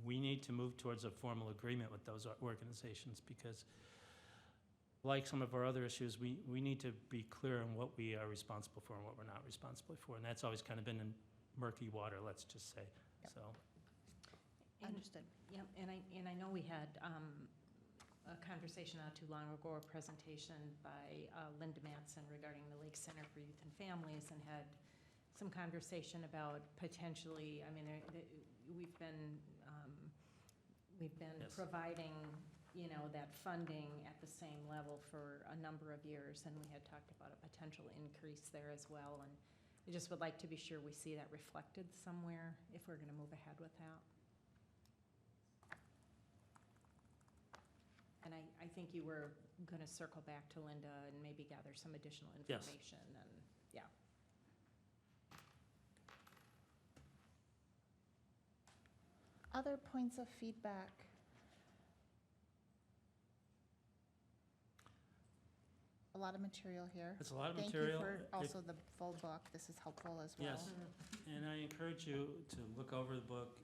we need to move towards a formal agreement with those organizations, because like some of our other issues, we need to be clear on what we are responsible for and what we're not responsible for. And that's always kind of been in murky water, let's just say, Yep. so. Understood. Yep, and I know we had a conversation not too long ago, a presentation by Linda Matson regarding the Lake Center for Youth and Families, and had some conversation about potentially, we've been Yes. providing, that funding at the same level for a number of years, and we had talked about a potential increase there as well, and I just would like to be sure we see that reflected somewhere if we're gonna move ahead with that. And I think you were gonna circle back to Linda and maybe gather some additional Yes. information, and, yeah. Other points of feedback? A lot of material here. It's a lot of material. Thank you for If- also the full book. This is helpful as well. Yes, and I encourage you to look over the book,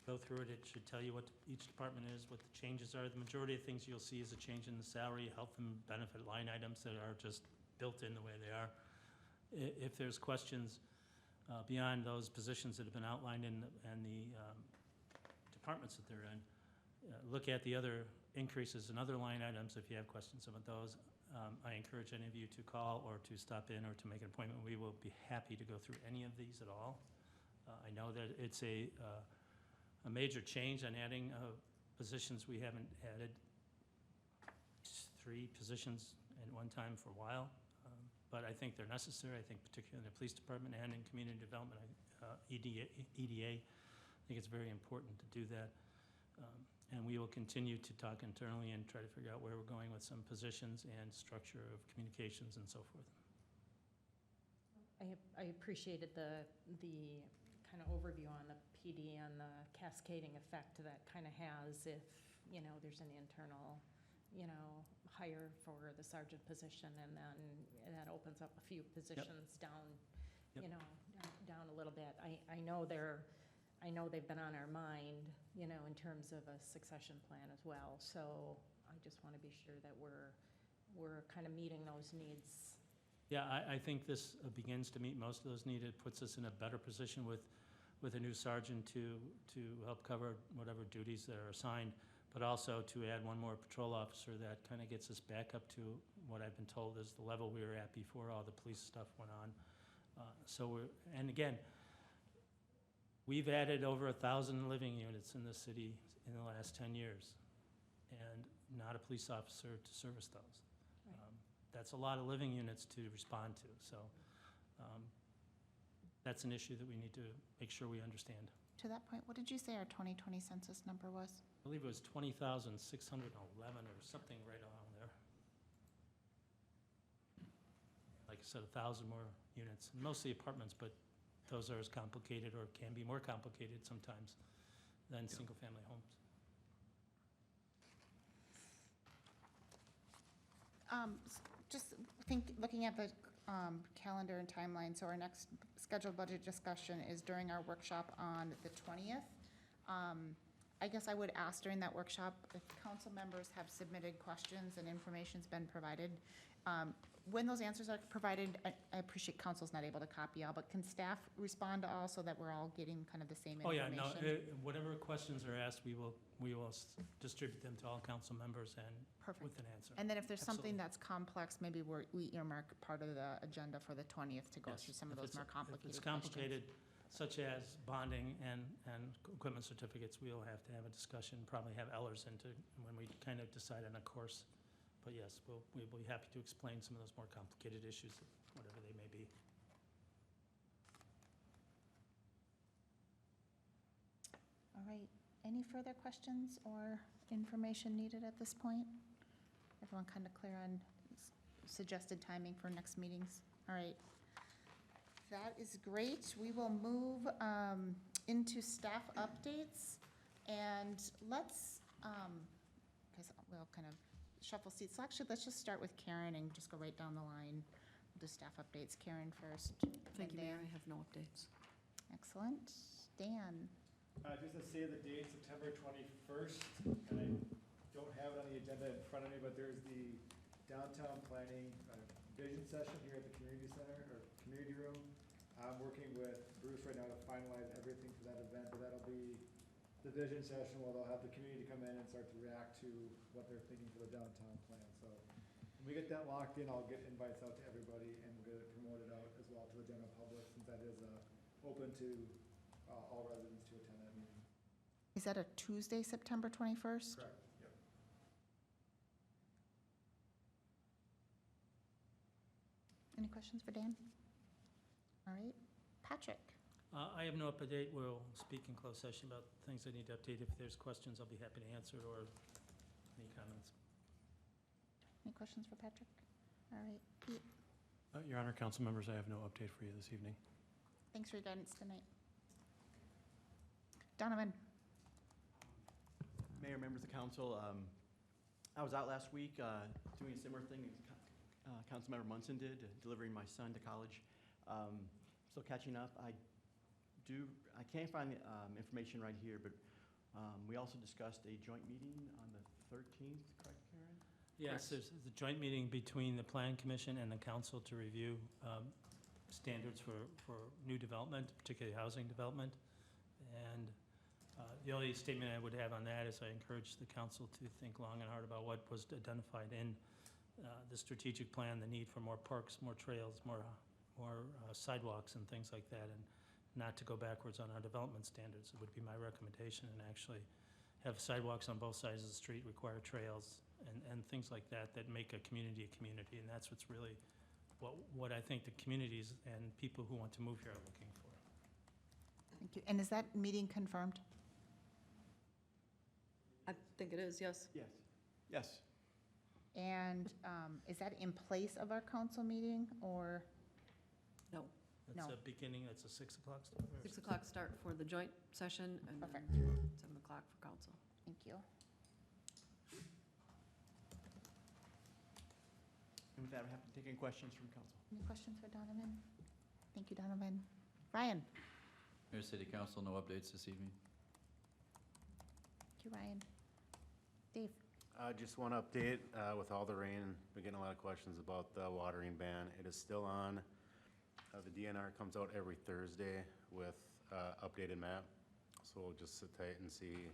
go through it. It should tell you what each department is, what the changes are. The majority of things you'll see is a change in the salary, health and benefit line items that are just built in the way they are. If there's questions beyond those positions that have been outlined in the departments that they're in, look at the other increases in other line items if you have questions about those. I encourage any of you to call or to stop in or to make an appointment. We will be happy to go through any of these at all. I know that it's a major change on adding positions. We haven't added 3 positions at one time for a while, but I think they're necessary. I think particularly in the police department and in community development, EDA, I think it's very important to do that. And we will continue to talk internally and try to figure out where we're going with some positions and structure of communications and so forth. I appreciated the kind of overview on the PD and the cascading effect that kind of has if, there's an internal, hire for the sergeant position, and then that opens up a few positions down, Yep. Down a little bit. I know they've been on our mind, in terms of a succession plan as well. So I just want to be sure that we're kind of meeting those needs. Yeah, I think this begins to meet most of those needs. It puts us in a better position with a new sergeant to help cover whatever duties that are assigned, but also to add one more patrol officer. That kind of gets us back up to what I've been told is the level we were at before all the police stuff went on. And again, we've added over 1,000 living units in the city in the last 10 years, and not a police officer to service those. Right. That's a lot of living units to respond to, so that's an issue that we need to make sure we understand. To that point, what did you say our 2020 census number was? I believe it was 20,611 or something right around there. Like I said, 1,000 more units, mostly apartments, but those are as complicated or can be more complicated sometimes than single-family homes. Just looking at the calendar and timeline, so our next scheduled budget discussion is during our workshop on the 20th. I guess I would ask during that workshop if council members have submitted questions and information's been provided. When those answers are provided, I appreciate council's not able to copy all, but can staff respond to all so that we're all getting kind of the same Oh, information? yeah, no, whatever questions are asked, we will distribute them to all council members and Perfect. with an answer. And then if there's something Absolutely. that's complex, maybe we earmark part of the agenda for the 20th to go Yes, through some of if those it's- more complicated If it's questions. complicated, such as bonding and equipment certificates, we'll have to have a discussion, probably have Ellers into, when we kind of decide on a course. But yes, we'll be happy to explain some of those more complicated issues, whatever they may be. All right, any further questions or information needed at this point? Everyone kind of clear on suggested timing for next meetings? All right. That is great. We will move into staff updates. And let's, because we'll kind of shuffle seats. So actually, let's just start with Karen and just go right down the line. We'll do staff updates. Karen first. Thank you, then Mayor. Dan. I have no updates. Excellent. Dan? Just to say the date, September 21st, and I don't have it on the agenda in front of me, but there's the downtown planning vision session here at the community center, or community room. I'm working with Bruce right now to finalize everything for that event, but that'll be the vision session where they'll have the community come in and start to react to what they're thinking for the downtown plan. So when we get that locked in, I'll get invites out to everybody and we'll get it promoted out as well to the general public, since that is open to all residents to attend that meeting. Is that a Tuesday, September 21st? Correct, yep. Any questions for Dan? All right. Patrick? I have no update. We'll speak in closed session about things I need to update. If there's questions, I'll be happy to answer, or any comments. Any questions for Patrick? All right. Pete? Your Honor, council members, I have no update for you this evening. Thanks for your guidance tonight. Donovan? Mayor, members of council, I was out last week doing a similar thing as Councilmember Munson did, delivering my son to college. Still catching up. I can't find the information right here, but we also discussed a joint meeting on the 13th, correct, Karen? Yes, there's a joint meeting between the Plan Commission and the council to review standards for new development, particularly housing development. And the only statement I would have on that is I encourage the council to think long and hard about what was identified in the strategic plan, the need for more parks, more trails, more sidewalks and things like that, and not to go backwards on our development standards. It would be my recommendation, and actually have sidewalks on both sides of the street, require trails, and things like that that make a community, and that's what's really what I think the communities and people who want to move here are looking for. Thank you. And is that meeting confirmed? I think it is, yes. Yes. Yes. And is that in place of our council meeting, or? No. That's No. a beginning, that's a 6 o'clock start? or 6 o'clock start for the joint session and then Perfect. 7 o'clock for council. Thank you. And with that, I'm happy to take any questions from council. Any questions for Donovan? Thank you, Donovan. Ryan? Mayor, City Council, no updates this evening. Thank you, Ryan. Dave? Just one update, with all the rain, we're getting a lot of questions about the watering ban. It is still on. The DNR comes out every Thursday with updated map, so we'll just sit tight and see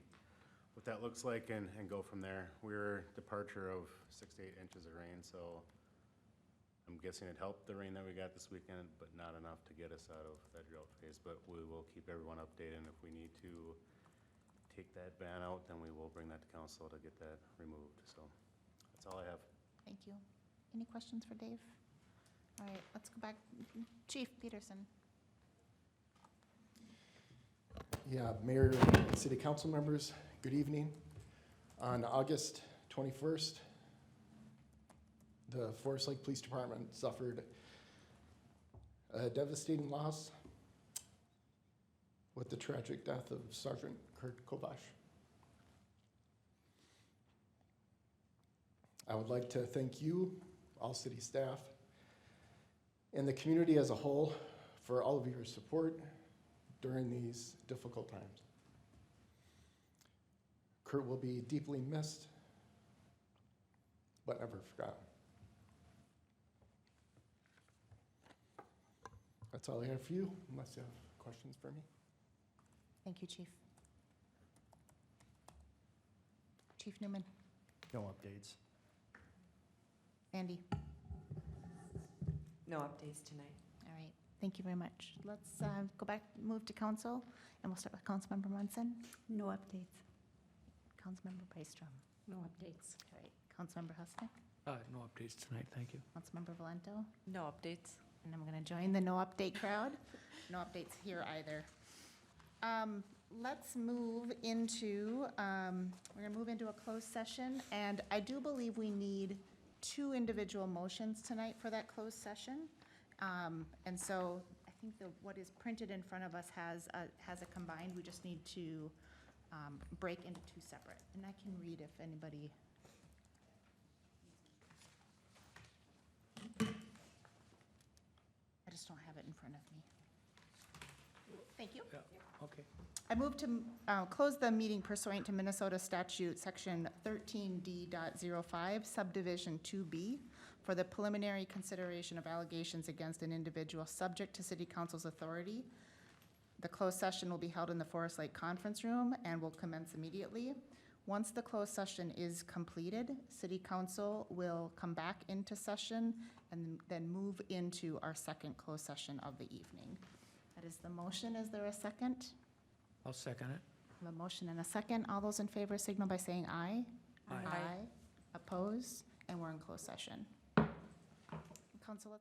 what that looks like and go from there. We're departure of 6 to 8 inches of rain, so I'm guessing it helped the rain that we got this weekend, but not enough to get us out of that drought phase. But we will keep everyone updated, and if we need to take that ban out, then we will bring that to council to get that removed. So that's all I have. Thank you. Any questions for Dave? All right, let's go back. Chief Peterson. Yeah, Mayor and City Council members, good evening. On August 21st, the Forest Lake Police Department suffered a devastating loss with the tragic death of Sergeant Kurt Kovash. I would like to thank you, all city staff, and the community as a whole for all of your support during these difficult times. Kurt will be deeply missed, but never forgotten. That's all I have for you, unless you have questions for me. Thank you, Chief. Chief Newman. No updates. Andy. No updates tonight. All right, thank you very much. Let's go back, move to council, and we'll start with Councilmember Munson. No updates. Councilmember Byström. No updates. All right, Councilmember Husnick. No updates tonight, thank you. Councilmember Valento. No updates. And I'm going to join the no update crowd. No updates here either. Let's move into, we're going to move into a closed session, and I do believe we need 2 individual motions tonight for that closed session. And so I think what is printed in front of us has a combined, we just need to break into two separate. And I can read if anybody. I just don't have it in front of me. Thank you. Yeah, okay. I move to close the meeting pursuant to Minnesota statute, section 13D.05, subdivision 2B, for the preliminary consideration of allegations against an individual subject to city council's authority. The closed session will be held in the Forest Lake Conference Room and will commence immediately. Once the closed session is completed, city council will come back into session and then move into our second closed session of the evening. That is the motion. Is there a second? I'll second it. I have a motion and a second. All those in favor signal by saying aye. Aye. Oppose, and we're in closed session. Council.